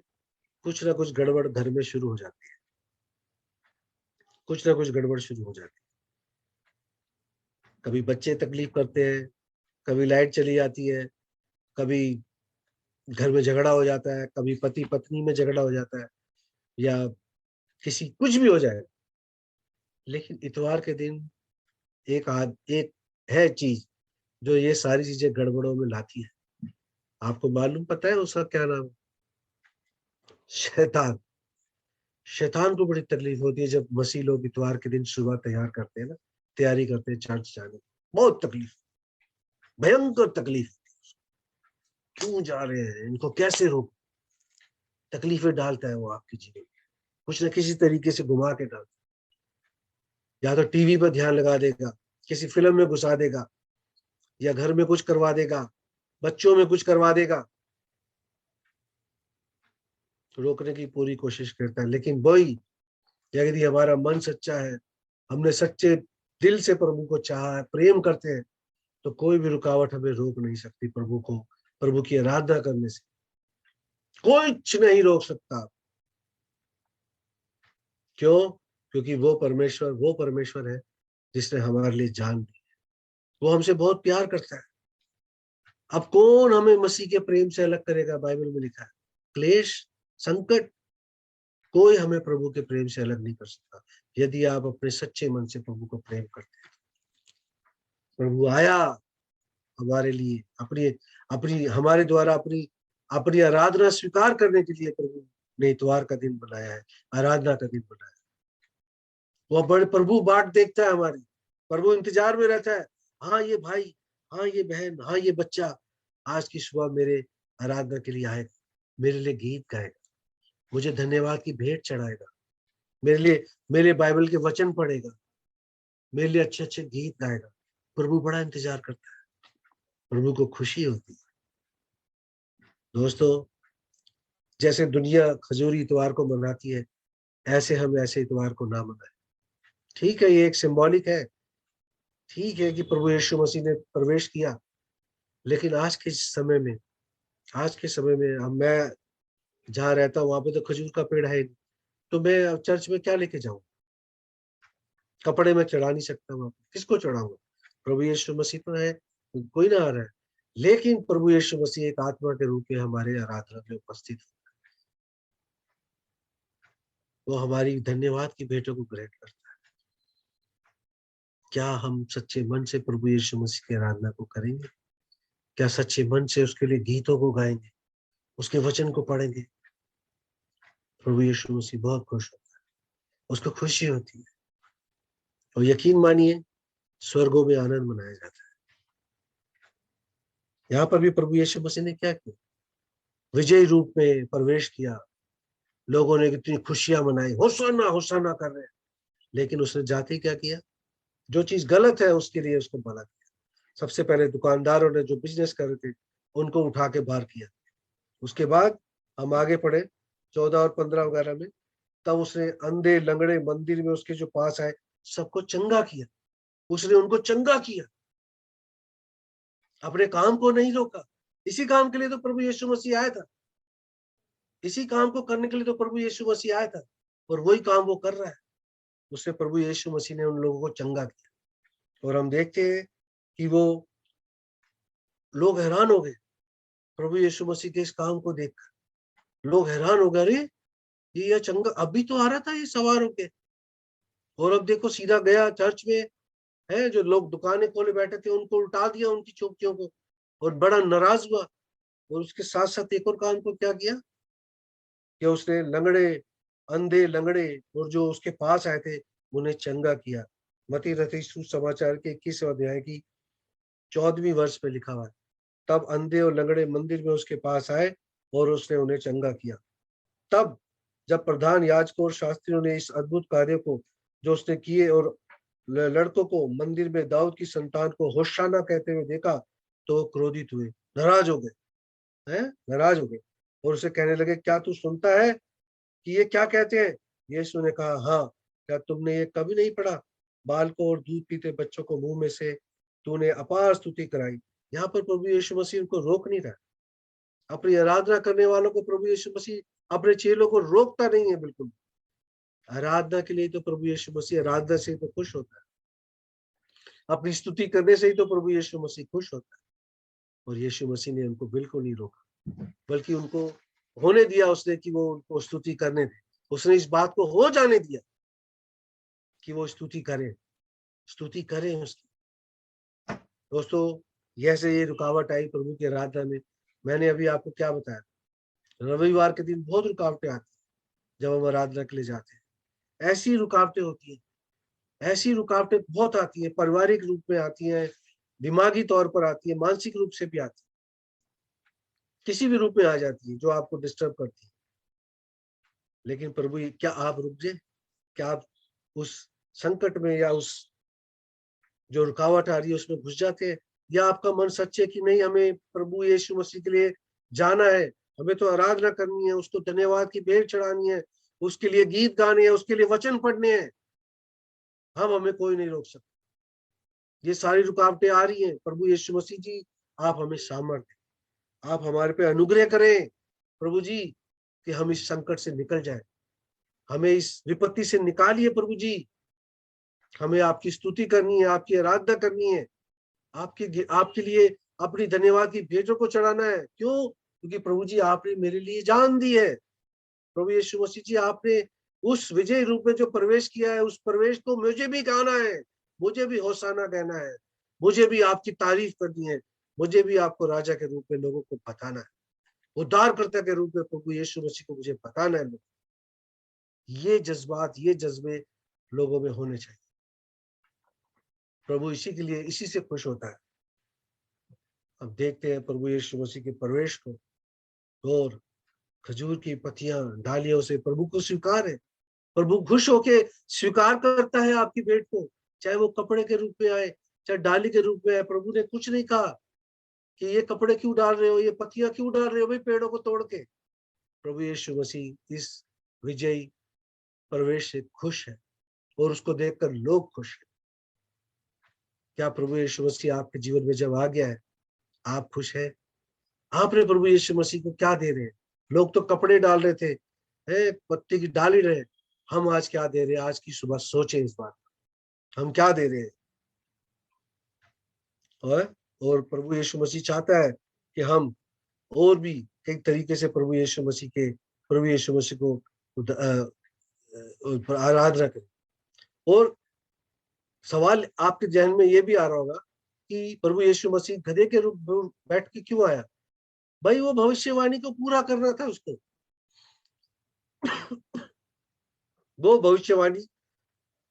कुछ ना कुछ गड़बड़ घर में शुरू हो जाती है, कुछ ना कुछ गड़बड़ शुरू हो जाती है। कभी बच्चे तकलीफ करते हैं, कभी लाइट चली जाती है, कभी घर में झगड़ा हो जाता है, कभी पति पत्नी में झगड़ा हो जाता है, या किसी कुछ भी हो जाए। लेकिन इतवार के दिन एक है चीज जो ये सारी चीजें गड़बड़ों में लाती है। आपको मालूम पता है उसका क्या नाम? शैतान। शैतान को बड़ी तकलीफ होती है जब मसीह लोग इतवार के दिन सुबह तैयार करते हैं ना, तैयारी करते हैं चर्च जाने। बहुत तकलीफ, भयंकर तकलीफ। क्यों जा रहे हैं, इनको कैसे रोक? तकलीफें डालता है वो आपकी जीवन में, कुछ न किसी तरीके से घुमा के डालता है। या तो टीवी पर ध्यान लगा देगा, किसी फिल्म में घुसा देगा, या घर में कुछ करवा देगा, बच्चों में कुछ करवा देगा, रोकने की पूरी कोशिश करता है। लेकिन वही, यदि हमारा मन सच्चा है, हमने सच्चे दिल से प्रभु को चाहा है, प्रेम करते हैं, तो कोई भी रुकावट हमें रोक नहीं सकती प्रभु को, प्रभु की आराधना करने से कुछ नहीं रोक सकता। क्यों? क्योंकि वो परमेश्वर है जिसने हमारे लिए जान दी। वो हमसे बहुत प्यार करता है। अब कौन हमें मसीह के प्रेम से अलग करेगा? बाइबल में लिखा है, क्लेश, संकट, कोई हमें प्रभु के प्रेम से अलग नहीं कर सकता, यदि आप अपने सच्चे मन से प्रभु को प्रेम करते हैं। प्रभु आया हमारे लिए, हमारे द्वारा अपनी आराधना स्वीकार करने के लिए प्रभु ने इतवार का दिन बनाया है, आराधना का दिन बनाया है। वह बड़े प्रभु बाट देखता है हमारी, प्रभु इंतजार में रहता है। हाँ ये भाई, हाँ ये बहन, हाँ ये बच्चा आज की सुबह मेरे आराधना के लिए आएगा, मेरे लिए गीत गाएगा, मुझे धन्यवाद की भेंट चढ़ाएगा, मेरे लिए बाइबल के वचन पढ़ेगा, मेरे लिए अच्छे अच्छे गीत गाएगा। प्रभु बड़ा इंतजार करता है, प्रभु को खुशी होती है। दोस्तों, जैसे दुनिया खजूरी इतवार को मनाती है, ऐसे हम ऐसे इतवार को ना मनाएं। ठीक है, ये एक सिंबॉलिक है, ठीक है कि प्रभु यीशु मसीह ने प्रवेश किया, लेकिन आज के समय में मैं जहाँ रहता हूँ वहां पे तो खजूर का पेड़ है नहीं, तो मैं चर्च में क्या लेके जाऊँ? कपड़े में चढ़ा नहीं सकता, वहां पे किसको चढ़ाऊंगा? प्रभु यीशु मसीह तो है, कोई ना आ रहा है, लेकिन प्रभु यीशु मसीह एक आत्मा के रूप में हमारे आराधना में उपस्थित है। वो हमारी धन्यवाद की भेंटों को ग्रहण करता है। क्या हम सच्चे मन से प्रभु यीशु मसीह की आराधना को करेंगे? क्या सच्चे मन से उसके लिए गीतों को गाएंगे, उसके वचन को पढ़ेंगे? प्रभु यीशु मसीह बहुत खुश होता है, उसको खुशी होती है, और यकीन मानिए स्वर्गों में आनंद मनाया जाता है। यहाँ पर भी प्रभु यीशु मसीह ने क्या किया? विजयी रूप में प्रवेश किया, लोगों ने कितनी खुशियां मनाई, होशाना होशाना कर रहे हैं, लेकिन उसने जाते क्या किया? जो चीज गलत है उसके लिए उसको भला किया। सबसे पहले दुकानदारों ने जो बिजनेस कर रहे थे उनको उठा के बाहर किया। उसके बाद हम आगे पढ़े 14 और 15 वगैरह में, तब उसने अंधे लंगड़े मंदिर में उसके जो पास आए सबको चंगा किया, उसने उनको चंगा किया, अपने काम को नहीं रोका। इसी काम के लिए तो प्रभु यीशु मसीह आया था, इसी काम को करने के लिए तो प्रभु यीशु मसीह आया था, और वही काम वो कर रहा है। उससे प्रभु यीशु मसीह ने उन लोगों को चंगा किया, और हम देखते हैं कि वो लोग हैरान हो गए प्रभु यीशु मसीह के इस काम को देखकर। लोग हैरान हो गए, अरे ये चंगा अभी तो आ रहा था ये सवार होके, और अब देखो सीधा गया चर्च में, है जो लोग दुकानें खोले बैठे थे उनको उल्टा दिया, उनकी चौकियों को, और बड़ा नाराज हुआ। और उसके साथ साथ एक और काम को क्या किया कि उसने अंधे लंगड़े और जो उसके पास आए थे उन्हें चंगा किया। मत्ती रचित सुसमाचार के 21वें अध्याय की 14वीं वर्ष में लिखा हुआ है, तब अंधे और लंगड़े मंदिर में उसके पास आए और उसने उन्हें चंगा किया। तब जब प्रधान याजकों और शास्त्रियों ने इस अद्भुत कार्य को जो उसने किए और लड़कों को मंदिर में दाऊद की संतान को होशाना कहते हुए देखा, तो क्रोधित हुए, नाराज हो गए, नाराज हो गए, और उसे कहने लगे, क्या तू सुनता है कि ये क्या कहते हैं? यीशु ने कहा, हाँ, क्या तुमने ये कभी नहीं पढ़ा, बालकों और दूध पीते बच्चों को मुंह में से तूने अपार स्तुति कराई। यहाँ पर प्रभु यीशु मसीह उनको रोक नहीं रहा, अपनी आराधना करने वालों को प्रभु यीशु मसीह अपने चेलों को रोकता नहीं है बिल्कुल। आराधना के लिए तो प्रभु यीशु मसीह आराधना से तो खुश होता है, अपनी स्तुति करने से ही तो प्रभु यीशु मसीह खुश होता है। और यीशु मसीह ने उनको बिल्कुल नहीं रोका, बल्कि उनको होने दिया उसने कि वो उनको स्तुति करने दे। उसने इस बात को हो जाने दिया कि वो स्तुति करें उसकी। दोस्तों, जैसे ये रुकावट आई प्रभु की आराधना में, मैंने अभी आपको क्या बताया, रविवार के दिन बहुत रुकावटें आती हैं जब हम आराधना के लिए जाते हैं। ऐसी रुकावटें होती हैं, ऐसी रुकावटें बहुत आती हैं, पारिवारिक रूप में आती हैं, दिमागी तौर पर आती है, मानसिक रूप से भी आती है, किसी भी रूप में आ जाती है जो आपको डिस्टर्ब करती है। लेकिन प्रभु, क्या आप रुक जाए? क्या आप उस संकट में या उस जो रुकावट आ रही है उसमें घुस जाते हैं? या आपका मन सच है कि नहीं, हमें प्रभु यीशु मसीह के लिए जाना है, हमें तो आराधना करनी है, उसको धन्यवाद की भेंट चढ़ानी है, उसके लिए गीत गाने हैं, उसके लिए वचन पढ़ने हैं, हमें कोई नहीं रोक सकता। ये सारी रुकावटें आ रही हैं, प्रभु यीशु मसीह जी आप हमें सामर्थ्य, आप हमारे पे अनुग्रह करें प्रभु जी, कि हम इस संकट से निकल जाए, हमें इस विपत्ति से निकालिए प्रभु जी। हमें आपकी स्तुति करनी है, आपकी आराधना करनी है, आपके लिए अपनी धन्यवाद की भेंटों को चढ़ाना है। क्यों? क्योंकि प्रभु जी आपने मेरे लिए जान दी है। प्रभु यीशु मसीह जी, आपने उस विजय रूप में जो प्रवेश किया है, उस प्रवेश को मुझे भी गाना है, मुझे भी होशाना कहना है, मुझे भी आपकी तारीफ करनी है, मुझे भी आपको राजा के रूप में लोगों को बताना है, उद्धारकर्ता के रूप में प्रभु यीशु मसीह को मुझे बताना है। ये जज्बात, ये जज्बे लोगों में होने चाहिए। प्रभु इसी के लिए, इसी से खुश होता है। अब देखते हैं प्रभु यीशु मसीह के प्रवेश को, और खजूर की पत्तियां, डालियों से प्रभु को स्वीकार है। प्रभु खुश होके स्वीकार करता है आपकी भेंट को, चाहे वो कपड़े के रूप में आए, चाहे डाली के रूप में आए। प्रभु ने कुछ नहीं कहा कि ये कपड़े क्यों डाल रहे हो, ये पत्तियां क्यों डाल रहे हो भाई पेड़ों को तोड़ के। प्रभु यीशु मसीह इस विजयी प्रवेश से खुश है, और उसको देखकर लोग खुश हैं। क्या प्रभु यीशु मसीह आपके जीवन में जब आ गया है, आप खुश हैं? आपने प्रभु यीशु मसीह को क्या दे रहे हैं? लोग तो कपड़े डाल रहे थे, पत्ती की डाल ही रहे। हम आज क्या दे रहे हैं? आज की सुबह सोचे इस बात, हम क्या दे रहे हैं? और प्रभु यीशु मसीह चाहता है कि हम और भी कई तरीके से प्रभु यीशु मसीह को आराधना करें। और सवाल आपके जहन में ये भी आ रहा होगा कि प्रभु यीशु मसीह गधे के रूप में बैठ के क्यों आया? भाई वो भविष्यवाणी को पूरा करना था उसको। वो भविष्यवाणी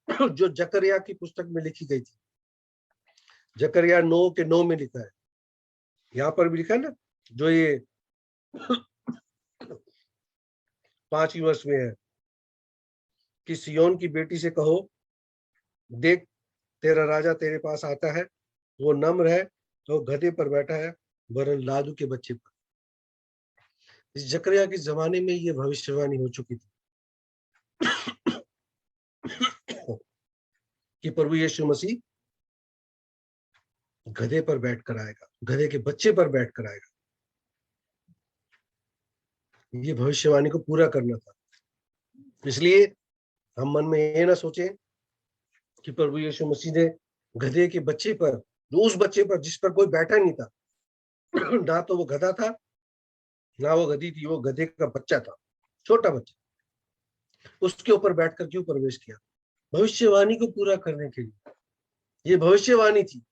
जो जकरिया की पुस्तक में लिखी गई थी, जकरिया 9:9 में लिखा है, यहाँ पर भी लिखा है ना, जो ये 5वीं वर्ष में है कि सियोन की बेटी से कहो, देख तेरा राजा तेरे पास आता है, वो नम्र है, तो गधे पर बैठा है, वरन लादू के बच्चे पर। इस जकरिया के जमाने में ये भविष्यवाणी हो चुकी थी कि प्रभु यीशु मसीह गधे पर बैठकर आएगा, गधे के बच्चे पर बैठकर आएगा। ये भविष्यवाणी को पूरा करना था। इसलिए हम मन में ये ना सोचें कि प्रभु यीशु मसीह ने गधे के बच्चे पर, जो उस बच्चे पर जिस पर कोई बैठा नहीं था, ना तो वो गधा था ना वो गधी थी, वो गधे का बच्चा था, छोटा बच्चा, उसके ऊपर बैठकर क्यों प्रवेश किया? भविष्यवाणी को पूरा करने के लिए। ये भविष्यवाणी थी,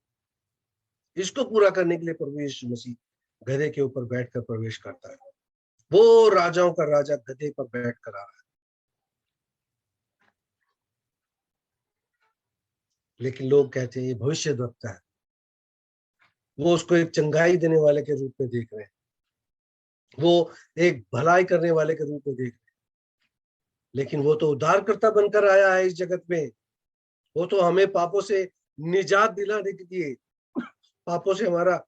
इसको पूरा करने के लिए प्रभु यीशु मसीह गधे के ऊपर बैठकर प्रवेश करता है। वो राजाओं का राजा गधे पर बैठकर आ रहा है। लेकिन लोग कहते हैं ये भविष्यद्वक्ता है, वो उसको एक चंगाई देने वाले के रूप में देख रहे हैं, वो एक भलाई करने वाले के रूप में देख रहे हैं। लेकिन वो तो उद्धारकर्ता बनकर आया है इस जगत में। वो तो हमें पापों से निजात दिलाने के लिए, पापों से हमारा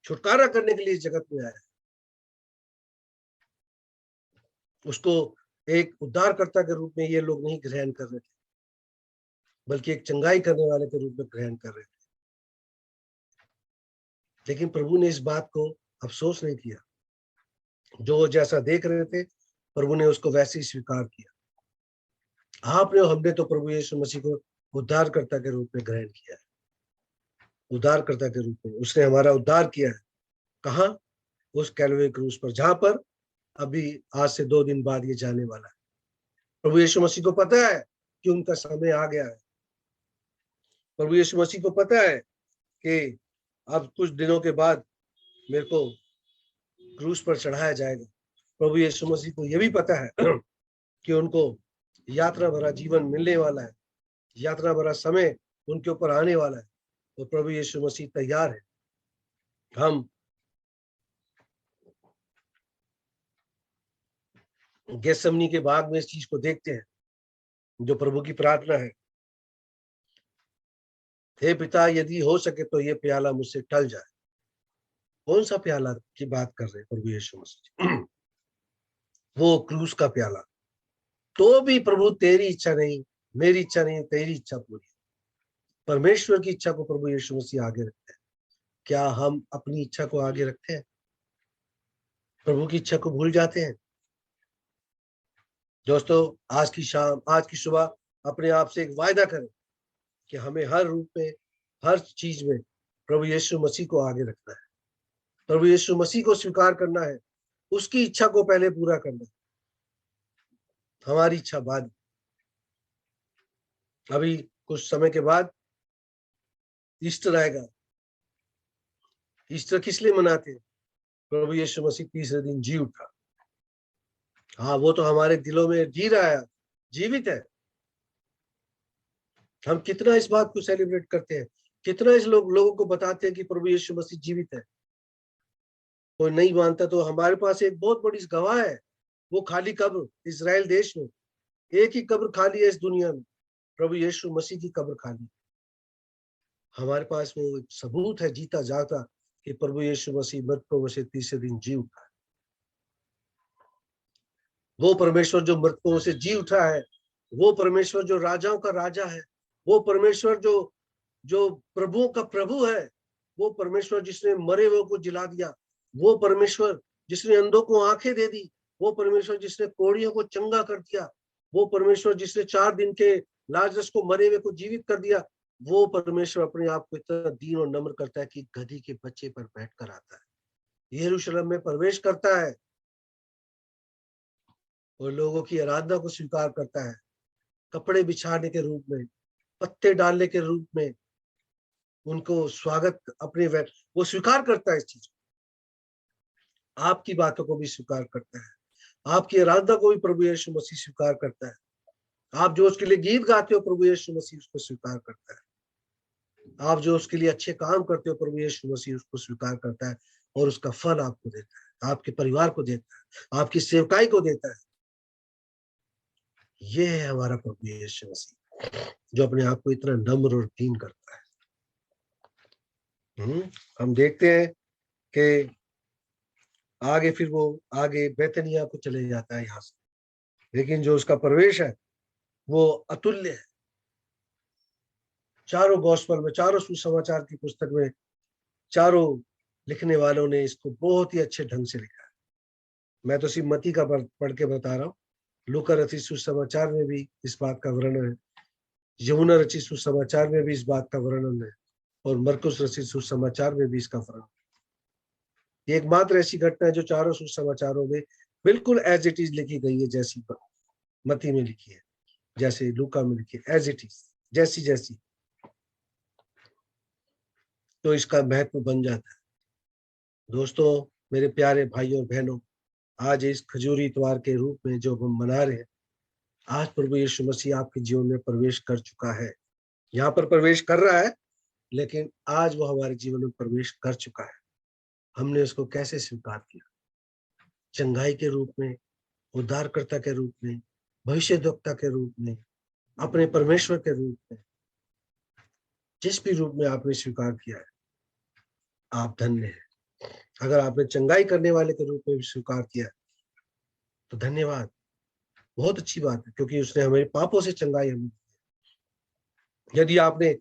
छुटकारा करने के लिए इस जगत में आया है। उसको एक उद्धारकर्ता के रूप में ये लोग नहीं ग्रहण कर रहे थे, बल्कि एक चंगाई करने वाले के रूप में ग्रहण कर रहे थे। लेकिन प्रभु ने इस बात को अफसोस नहीं किया। जो जैसा देख रहे थे, प्रभु ने उसको वैसे ही स्वीकार किया। आपने और हमने तो प्रभु यीशु मसीह को उद्धारकर्ता के रूप में ग्रहण किया है, उद्धारकर्ता के रूप में उसने हमारा उद्धार किया है। कहाँ? उस कैलवरी क्रूस पर, जहां पर अभी आज से 2 दिन बाद ये जाने वाला है। प्रभु यीशु मसीह को पता है कि उनका समय आ गया है। प्रभु यीशु मसीह को पता है कि अब कुछ दिनों के बाद मेरे को क्रूस पर चढ़ाया जाएगा। प्रभु यीशु मसीह को यह भी पता है कि उनको यात्रा भरा जीवन मिलने वाला है, यात्रा भरा समय उनके ऊपर आने वाला है, और प्रभु यीशु मसीह तैयार है। हम गेत्सेमनी के बाग में इस चीज को देखते हैं, जो प्रभु की प्रार्थना है, हे पिता यदि हो सके तो ये प्याला मुझसे टल जाए। कौन सा प्याला की बात कर रहे हैं प्रभु यीशु मसीह? वो क्रूस का प्याला। तो भी प्रभु तेरी इच्छा नहीं, मेरी इच्छा नहीं, तेरी इच्छा पूरी। परमेश्वर की इच्छा को प्रभु यीशु मसीह आगे रखते हैं। क्या हम अपनी इच्छा को आगे रखते हैं? प्रभु की इच्छा को भूल जाते हैं? दोस्तों, आज की शाम, आज की सुबह अपने आप से एक वायदा करें कि हमें हर रूप में, हर चीज में प्रभु यीशु मसीह को आगे रखना है। प्रभु यीशु मसीह को स्वीकार करना है, उसकी इच्छा को पहले पूरा करना है, हमारी इच्छा बाद। अभी कुछ समय के बाद ईस्टर आएगा। ईस्टर किस लिए मनाते हैं? प्रभु यीशु मसीह तीसरे दिन जी उठा। हाँ, वो तो हमारे दिलों में जी रहा है, जीवित है। हम कितना इस बात को सेलिब्रेट करते हैं, कितना इस लोगों को बताते हैं कि प्रभु यीशु मसीह जीवित है। कोई नहीं मानता तो हमारे पास एक बहुत बड़ी गवाह है, वो खाली कब्र इजराइल देश में। एक ही कब्र खाली है इस दुनिया में, प्रभु यीशु मसीह की कब्र खाली। हमारे पास वो एक सबूत है जीता जाता कि प्रभु यीशु मसीह मृतकों में से तीसरे दिन जी उठा है। वो परमेश्वर जो मृतकों से जी उठा है, वो परमेश्वर जो राजाओं का राजा है, वो परमेश्वर जो जो प्रभुओं का प्रभु है, वो परमेश्वर जिसने मरे हुए को जिला दिया, वो परमेश्वर जिसने अंधों को आंखें दे दी, वो परमेश्वर जिसने कोढ़ियों को चंगा कर दिया, वो परमेश्वर जिसने 4 दिन के लाजरस को मरे हुए को जीवित कर दिया, वो परमेश्वर अपने आप को इतना दीन और नम्र करता है कि गधी के बच्चे पर बैठकर आता है, यरूशलेम में प्रवेश करता है और लोगों की आराधना को स्वीकार करता है, कपड़े बिछाने के रूप में, पत्ते डालने के रूप में उनको स्वागत अपने वो स्वीकार करता है इस चीज को। आपकी बातों को भी स्वीकार करता है, आपकी आराधना को भी प्रभु यीशु मसीह स्वीकार करता है। आप जो उसके लिए गीत गाते हो, प्रभु यीशु मसीह उसको स्वीकार करता है। आप जो उसके लिए अच्छे काम करते हो, प्रभु यीशु मसीह उसको स्वीकार करता है और उसका फल आपको देता है, आपके परिवार को देता है, आपकी सेवकाई को देता है। ये है हमारा प्रभु यीशु मसीह जो अपने आप को इतना नम्र और दीन करता है। हम देखते हैं कि आगे फिर वो आगे बैतनिया को चले जाता है यहाँ से, लेकिन जो उसका प्रवेश है वो अतुल्य है। चारों गॉस्पेल में, चारों सुसमाचार की पुस्तक में, चारों लिखने वालों ने इसको बहुत ही अच्छे ढंग से लिखा है। मैं तो सिर्फ मती का पढ़ के बता रहा हूँ। लूका रचित सुसमाचार में भी इस बात का वर्णन है, यूहन्ना रचित सुसमाचार में भी इस बात का वर्णन है, और मरकुस रचित सुसमाचार में भी इसका वर्णन है। एकमात्र ऐसी घटना है जो चारों सुसमाचारों में बिल्कुल एज इट इज लिखी गई है, जैसी मती में लिखी है, जैसे लूका में लिखी है, एज इट इज, जैसी जैसी, तो इसका महत्व बन जाता है। दोस्तों, मेरे प्यारे भाइयों और बहनों, आज इस खजूरी इतवार के रूप में जो हम मना रहे हैं, आज प्रभु यीशु मसीह आपके जीवन में प्रवेश कर चुका है। यहाँ पर प्रवेश कर रहा है, लेकिन आज वो हमारे जीवन में प्रवेश कर चुका है। हमने उसको कैसे स्वीकार किया? चंगाई के रूप में, उद्धारकर्ता के रूप में, भविष्यद्वक्ता के रूप में, अपने परमेश्वर के रूप में, जिस भी रूप में आपने स्वीकार किया है, आप धन्य हैं। अगर आपने चंगाई करने वाले के रूप में भी स्वीकार किया तो धन्यवाद, बहुत अच्छी बात है, क्योंकि उसने हमारे पापों से चंगाई हमें। यदि आपने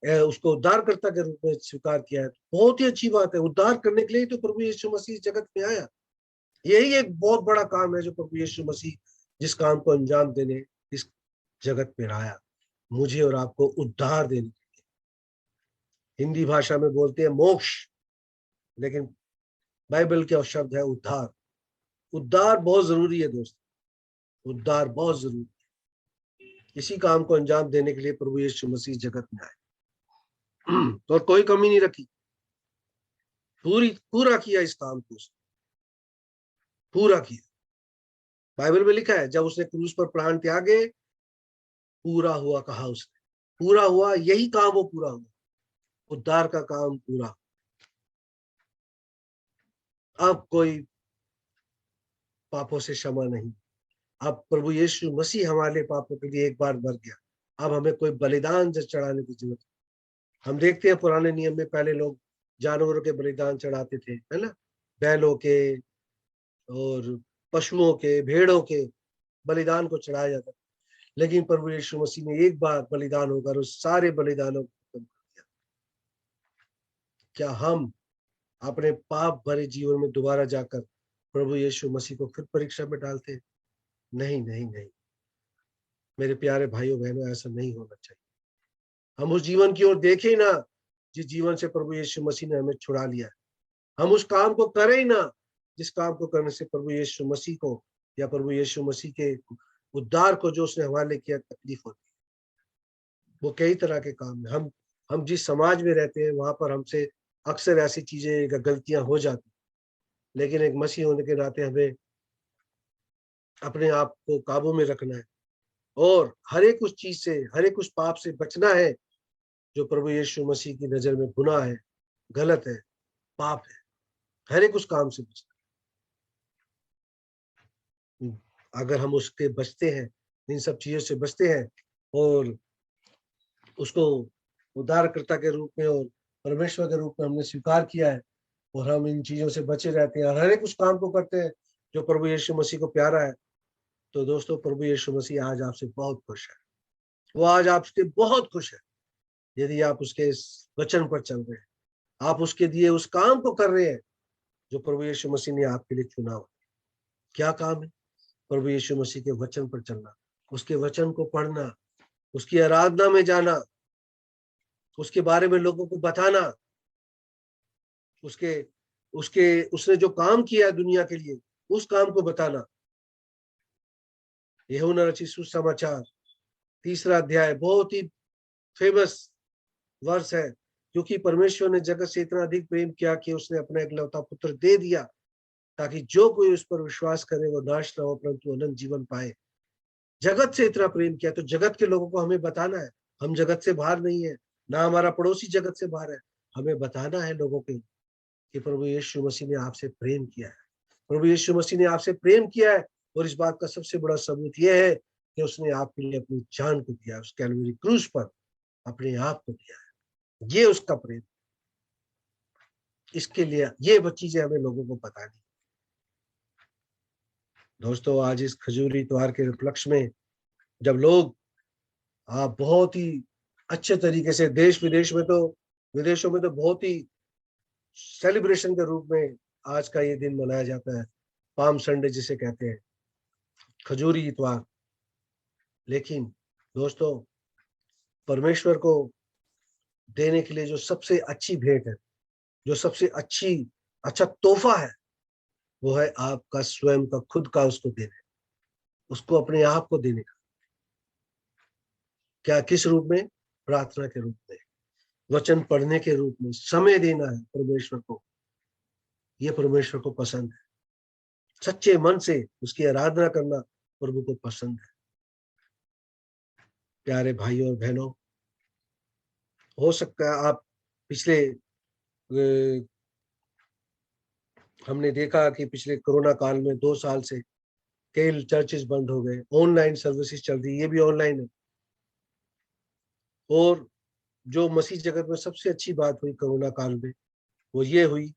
उसको उद्धारकर्ता के रूप में स्वीकार किया है तो बहुत ही अच्छी बात है। उद्धार करने के लिए तो प्रभु यीशु मसीह जगत में आया। यही एक बहुत बड़ा काम है जो प्रभु यीशु मसीह जिस काम को अंजाम देने इस जगत में आया, मुझे और आपको उद्धार देने के लिए। हिंदी भाषा में बोलते हैं मोक्ष, लेकिन बाइबल के शब्द है उद्धार। उद्धार बहुत जरूरी है दोस्तों, उद्धार बहुत जरूरी है। इसी काम को अंजाम देने के लिए प्रभु यीशु मसीह जगत में आए और कोई कमी नहीं रखी, पूरा किया इस काम को, पूरा किया। बाइबल में लिखा है, जब उसने क्रूस पर प्राण त्यागे, पूरा हुआ कहा उसने, पूरा हुआ, यही काम वो पूरा हुआ, उद्धार का काम पूरा। अब कोई पापों से क्षमा नहीं। अब प्रभु यीशु मसीह हमारे पापों के लिए एक बार मर गया, अब हमें कोई बलिदान चढ़ाने की जरूरत। हम देखते हैं पुराने नियम में पहले लोग जानवरों के बलिदान चढ़ाते थे, है ना, बैलों के और पशुओं के, भेड़ों के बलिदान को चढ़ाया जाता। लेकिन प्रभु यीशु मसीह ने एक बार बलिदान होकर उस सारे बलिदानों को खत्म कर दिया। क्या हम अपने पाप भरे जीवन में दोबारा जाकर प्रभु यीशु मसीह को फिर परीक्षा में डालते हैं? नहीं नहीं नहीं, मेरे प्यारे भाइयों बहनों, ऐसा नहीं होना चाहिए। हम उस जीवन की ओर देखें ना जिस जीवन से प्रभु यीशु मसीह ने हमें छुड़ा लिया है। हम उस काम को करें ही ना जिस काम को करने से प्रभु यीशु मसीह को या प्रभु यीशु मसीह के उद्धार को जो उसने हमारे लिए किया तकलीफ होती है। वो कई तरह के काम है। हम जिस समाज में रहते हैं वहां पर हमसे अक्सर ऐसी चीजें, गलतियां हो जाती, लेकिन एक मसीह होने के नाते हमें अपने आप को काबू में रखना है और हर एक उस चीज से, हर एक उस पाप से बचना है जो प्रभु यीशु मसीह की नजर में गुनाह है, गलत है, पाप है। हर एक उस काम से बचना। अगर हम उसके बचते हैं, इन सब चीजों से बचते हैं और उसको उद्धारकर्ता के रूप में और परमेश्वर के रूप में हमने स्वीकार किया है और हम इन चीजों से बचे रहते हैं और हर एक उस काम को करते हैं जो प्रभु यीशु मसीह को प्यारा है, तो दोस्तों प्रभु यीशु मसीह आज आपसे बहुत खुश है। वो आज आपसे बहुत खुश है यदि आप उसके इस वचन पर चल रहे हैं, आप उसके दिए उस काम को कर रहे हैं जो प्रभु यीशु मसीह ने आपके लिए चुना हुआ। क्या काम है? प्रभु यीशु मसीह के वचन पर चलना, उसके वचन को पढ़ना, उसकी आराधना में जाना, उसके बारे में लोगों को बताना, उसके उसके उसने जो काम किया है दुनिया के लिए उस काम को बताना। यूहन्ना रचित सुसमाचार 3 अध्याय बहुत ही फेमस वर्ष है, क्योंकि परमेश्वर ने जगत से इतना अधिक प्रेम किया कि उसने अपना एकलौता पुत्र दे दिया ताकि जो कोई उस पर विश्वास करे वो नाश न हो परंतु अनंत जीवन पाए। जगत से इतना प्रेम किया तो जगत के लोगों को हमें बताना है। हम जगत से बाहर नहीं है, ना हमारा पड़ोसी जगत से बाहर है। हमें बताना है लोगों को कि प्रभु यीशु मसीह ने आपसे प्रेम किया है, प्रभु यीशु मसीह ने आपसे प्रेम किया है। और इस बात का सबसे बड़ा सबूत यह है कि उसने आपके लिए अपनी जान को दिया, उस कैलवरी क्रूस पर अपने आप को दिया है। ये उसका प्रेम। इसके लिए ये चीजें हमें लोगों को बतानी। दोस्तों आज इस खजूरी त्योहार के उपलक्ष्य में जब लोग बहुत ही अच्छे तरीके से देश विदेशों में तो बहुत ही सेलिब्रेशन के रूप में आज का ये दिन मनाया जाता है, पाम संडे जिसे कहते हैं, खजूरी इतवार। लेकिन दोस्तों परमेश्वर को देने के लिए जो सबसे अच्छी भेंट है, जो सबसे अच्छा तोहफा है, वो है आपका स्वयं का, खुद का उसको देने, उसको अपने आप को देने का। क्या, किस रूप में? प्रार्थना के रूप में, वचन पढ़ने के रूप में समय देना है परमेश्वर को। ये परमेश्वर को पसंद है। सच्चे मन से उसकी आराधना करना प्रभु को पसंद है। प्यारे भाइयों और बहनों, हो सकता है आप हमने देखा कि पिछले कोरोना काल में 2 साल से कई चर्चेस बंद हो गए, ऑनलाइन सर्विसेज चल रही, ये भी ऑनलाइन है। और जो मसीह जगत में सबसे अच्छी बात हुई कोरोना काल में वो ये हुई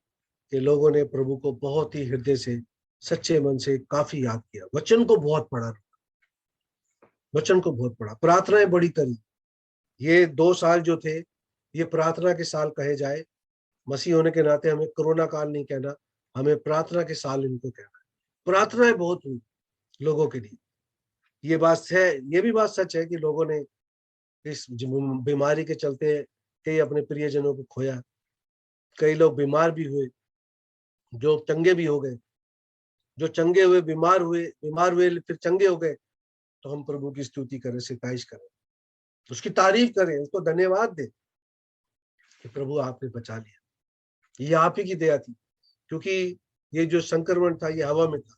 कि लोगों ने प्रभु को बहुत ही हृदय से, सच्चे मन से काफी याद किया, वचन को बहुत पढ़ा, प्रार्थनाएं बड़ी करी। ये 2 साल जो थे ये प्रार्थना के साल कहे जाए। मसीह होने के नाते हमें कोरोना काल नहीं कहना, हमें प्रार्थना के साल इनको कहना है। प्रार्थनाएं बहुत हुई लोगों के लिए। ये बात है, ये भी बात सच है कि लोगों ने इस बीमारी के चलते कई अपने प्रियजनों को खोया, कई लोग बीमार भी हुए, जो चंगे भी हो गए, जो चंगे हुए बीमार हुए फिर चंगे हो गए। तो हम प्रभु की स्तुति करें, सिताइश करें, उसकी तारीफ करें, उसको धन्यवाद दें कि प्रभु आपने बचा लिया। ये आप ही की दया थी, क्योंकि ये जो संक्रमण था ये हवा में था,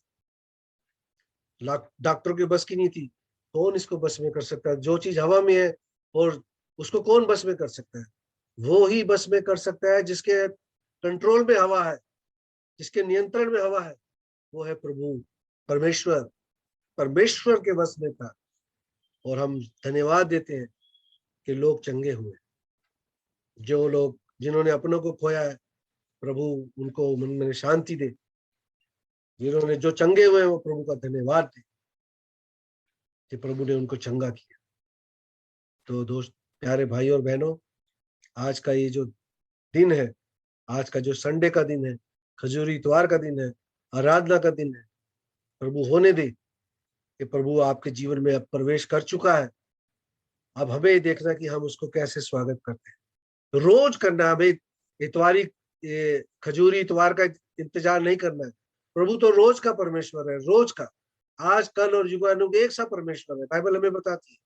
डॉक्टरों की बस की नहीं थी। कौन इसको बस में कर सकता है? जो चीज हवा में है और उसको कौन बस में कर सकता है? वो ही बस में कर सकता है जिसके कंट्रोल में हवा है, जिसके नियंत्रण में हवा है, वो है प्रभु परमेश्वर। परमेश्वर के बस में था। और हम धन्यवाद देते हैं कि लोग चंगे हुए। जो लोग जिन्होंने अपनों को खोया है, प्रभु उनको मन में शांति दे। जिन्होंने जो चंगे हुए हैं वो प्रभु का धन्यवाद दे कि प्रभु ने उनको चंगा किया। तो दोस्त, प्यारे भाई और बहनों, आज का ये जो दिन है, आज का जो संडे का दिन है, खजूरी इतवार का दिन है, आराधना का दिन है, प्रभु होने दे कि प्रभु आपके जीवन में अब प्रवेश कर चुका है। अब हमें ये देखना कि हम उसको कैसे स्वागत करते हैं। रोज करना, हमें इतवारी खजूरी इतवार का इंतजार नहीं करना है। प्रभु तो रोज का परमेश्वर है, रोज का, आज कल और युगानुग एक सा परमेश्वर है। बाइबल हमें बताती है।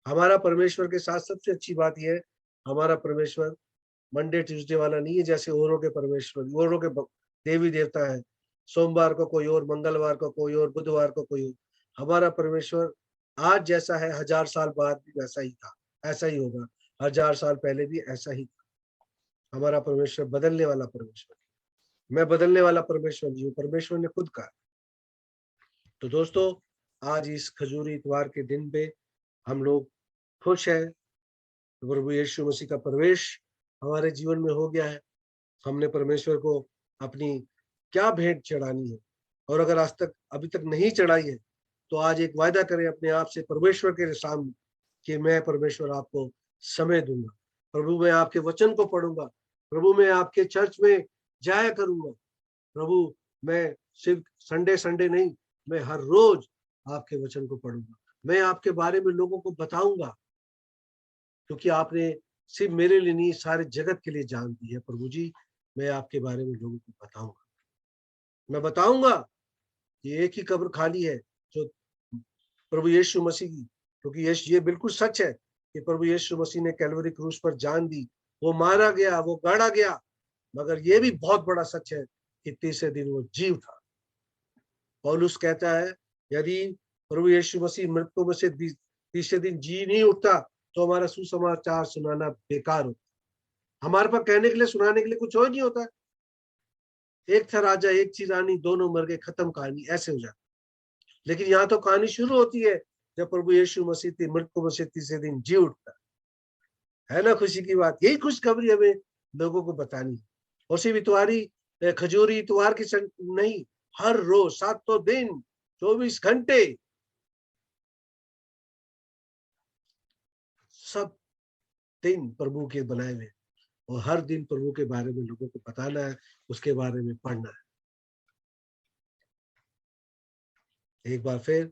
हमारा परमेश्वर के साथ सबसे अच्छी बात यह है, हमारा परमेश्वर मंडे ट्यूसडे वाला नहीं है, जैसे औरों के परमेश्वर, औरों के देवी देवता है। सोमवार को कोई और, मंगलवार को कोई और, बुधवार को कोई और। हमारा परमेश्वर आज जैसा है 1000 साल बाद भी वैसा ही था, ऐसा ही होगा, 1000 साल पहले भी ऐसा ही था। हमारा परमेश्वर बदलने वाला परमेश्वर, मैं बदलने वाला परमेश्वर नहीं हूँ, परमेश्वर ने खुद कहा। तो दोस्तों, आज इस खजूरी इतवार के दिन पे हम लोग खुश हैं, प्रभु यीशु मसीह का प्रवेश हमारे जीवन में हो गया है। हमने परमेश्वर को अपनी क्या भेंट चढ़ानी है, और अगर आज तक अभी तक नहीं चढ़ाई है तो आज एक वायदा करें अपने आप से परमेश्वर के सामने कि मैं परमेश्वर आपको समय दूंगा, प्रभु मैं आपके वचन को पढ़ूंगा, प्रभु मैं आपके चर्च में जाया करूंगा, प्रभु मैं सिर्फ संडे संडे नहीं, मैं हर रोज आपके वचन को पढ़ूंगा, मैं आपके बारे में लोगों को बताऊंगा, क्योंकि आपने सिर्फ मेरे लिए नहीं सारे जगत के लिए जान दी है। प्रभु जी, मैं आपके बारे में लोगों को बताऊंगा, मैं बताऊंगा कि एक ही कब्र खाली है जो प्रभु यीशु मसीह की, क्योंकि ये बिल्कुल सच है कि प्रभु यीशु मसीह ने कैलवरी क्रूस पर जान दी, वो मारा गया, वो गाड़ा गया, मगर ये भी बहुत बड़ा सच है कि तीसरे दिन वो जी उठा। पौलुस कहता है यदि प्रभु यीशु मसीह मृतकों में से तीसरे दिन जी नहीं उठता तो हमारा सुसमाचार सुनाना बेकार होता। हमारे पास कहने के लिए सुनाने के लिए कुछ और नहीं होता। एक था राजा, एक थी रानी, दोनों मर गए, खत्म कहानी, ऐसे हो जाती। लेकिन यहाँ तो कहानी शुरू होती है जब प्रभु यीशु मसीह मृतकों में से तीसरे दिन जी उठता है ना। खुशी की बात, यही खुशखबरी हमें लोगों को बतानी है। और सिर्फ इतवारी खजूरी इतवार की नहीं, हर रोज 7 दिन 24 घंटे सब दिन प्रभु के बनाए हुए, और हर दिन प्रभु के बारे में लोगों को बताना है, उसके बारे में पढ़ना है। एक बार फिर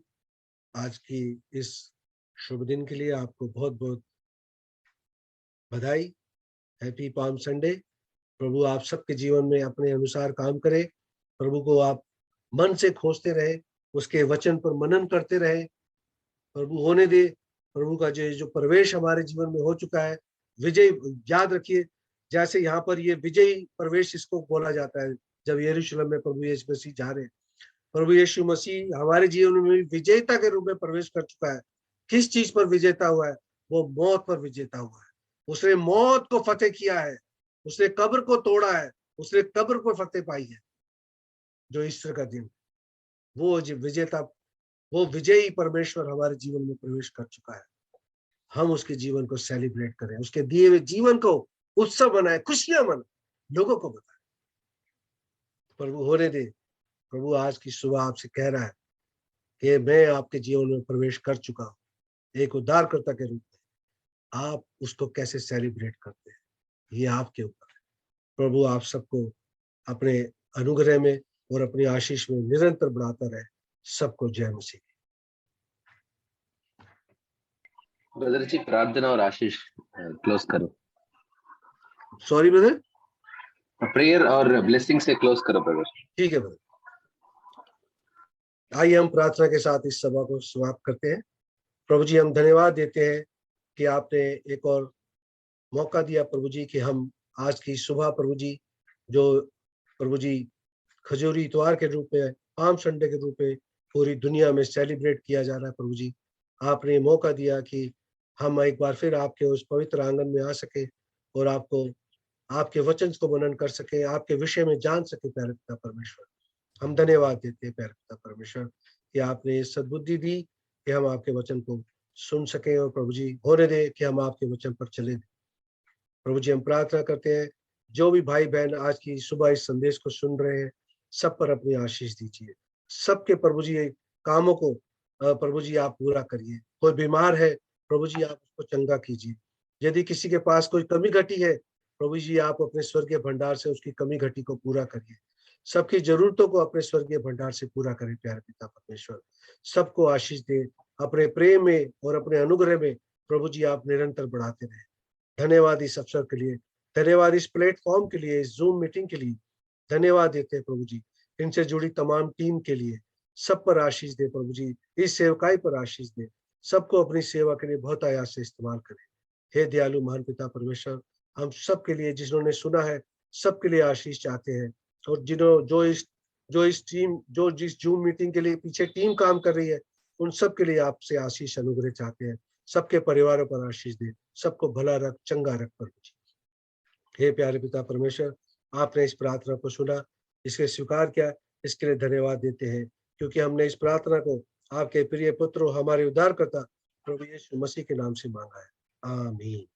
आज की इस शुभ दिन के लिए आपको बहुत बहुत बधाई। Happy palm Sunday. प्रभु आप सबके जीवन में अपने अनुसार काम करे, प्रभु को आप मन से खोजते रहे, उसके वचन पर मनन करते रहे, प्रभु होने दे। प्रभु का जो प्रवेश हमारे जीवन में हो चुका है, विजय, याद रखिए जैसे यहाँ पर ये विजयी प्रवेश इसको बोला जाता है, जब यरूशलेम में प्रभु यीशु मसीह जा रहे हैं। प्रभु यीशु मसीह हमारे जीवन में विजेता के रूप में प्रवेश कर चुका है। किस चीज पर विजेता हुआ है? वो मौत पर विजेता हुआ है। उसने मौत को फतेह किया है, उसने कब्र को तोड़ा है, उसने कब्र पर फतेह पाई है। जो ईस्टर का दिन, वो विजेता, वो विजयी परमेश्वर हमारे जीवन में प्रवेश कर चुका है। हम उसके जीवन को सेलिब्रेट करें, उसके दिए हुए जीवन को उत्सव बनाए, खुशियां मनाए, लोगों को बताए। प्रभु होने दे। प्रभु आज की सुबह आपसे कह रहा है कि मैं आपके जीवन में प्रवेश कर चुका हूं एक उद्धारकर्ता के रूप में। आप उसको कैसे सेलिब्रेट करते हैं, ये आपके ऊपर है। प्रभु आप सबको अपने अनुग्रह में और अपनी आशीष में निरंतर बढ़ाता रहे। सबको जय मसीह। ब्रदर जी, प्रार्थना और आशीष क्लोज करो। सॉरी ब्रदर, प्रेयर और ब्लेसिंग से क्लोज करो ब्रदर। ठीक है ब्रदर। आइए हम प्रार्थना के साथ इस सभा को समाप्त करते हैं। प्रभु जी, हम धन्यवाद देते हैं कि आपने एक और मौका दिया प्रभु जी कि हम आज की सुबह प्रभु जी, जो प्रभु जी खजूरी इतवार के रूप में, पाम संडे के रूप में पूरी दुनिया में सेलिब्रेट किया जा रहा है। प्रभु जी, आपने मौका दिया कि हम एक बार फिर आपके उस पवित्र आंगन में आ सके और आपको, आपके वचन को मनन कर सके, आपके विषय में जान सके। प्यारे पिता परमेश्वर, हम धन्यवाद देते हैं प्यारे पिता परमेश्वर कि आपने सद्बुद्धि दी कि हम आपके वचन को सुन सके, और प्रभु जी होने दे कि हम आपके वचन पर चले। प्रभु जी, हम प्रार्थना करते हैं जो भी भाई बहन आज की सुबह इस संदेश को सुन रहे हैं, सब पर अपनी आशीष दीजिए। सबके प्रभु जी कामों को प्रभु जी आप पूरा करिए। कोई बीमार है प्रभु जी, आप उसको चंगा कीजिए। यदि किसी के पास कोई कमी घटी है प्रभु जी, आप अपने स्वर्गीय भंडार से उसकी कमी घटी को पूरा करिए। सबकी जरूरतों को अपने स्वर्गीय भंडार से पूरा करें। प्यारे पिता परमेश्वर, सबको आशीष दे, अपने प्रेम में और अपने अनुग्रह में प्रभु जी आप निरंतर बढ़ाते रहे। धन्यवाद इस अवसर के लिए, धन्यवाद इस प्लेटफॉर्म के लिए, इस जूम मीटिंग के लिए धन्यवाद देते हैं प्रभु जी। इनसे जुड़ी तमाम टीम के लिए सब पर आशीष दे प्रभु जी, इस सेवकाई पर आशीष दे, सबको अपनी सेवा के लिए बहुत आयास से इस्तेमाल करें। हे दयालु महान पिता परमेश्वर, हम सब के लिए, जिन्होंने सुना है सबके लिए आशीष चाहते हैं। और जिस जूम मीटिंग के लिए पीछे टीम काम कर रही है, उन सब के लिए आपसे आशीष अनुग्रह चाहते हैं। सबके परिवारों पर आशीष दे, सबको भला रख, चंगा रख प्रभु जी। हे प्यारे पिता परमेश्वर, आपने इस प्रार्थना को सुना, इसके स्वीकार किया, इसके लिए धन्यवाद देते हैं, क्योंकि हमने इस प्रार्थना को आपके प्रिय पुत्र हमारे उद्धारकर्ता प्रभु यीशु मसीह के नाम से मांगा है। आमीन।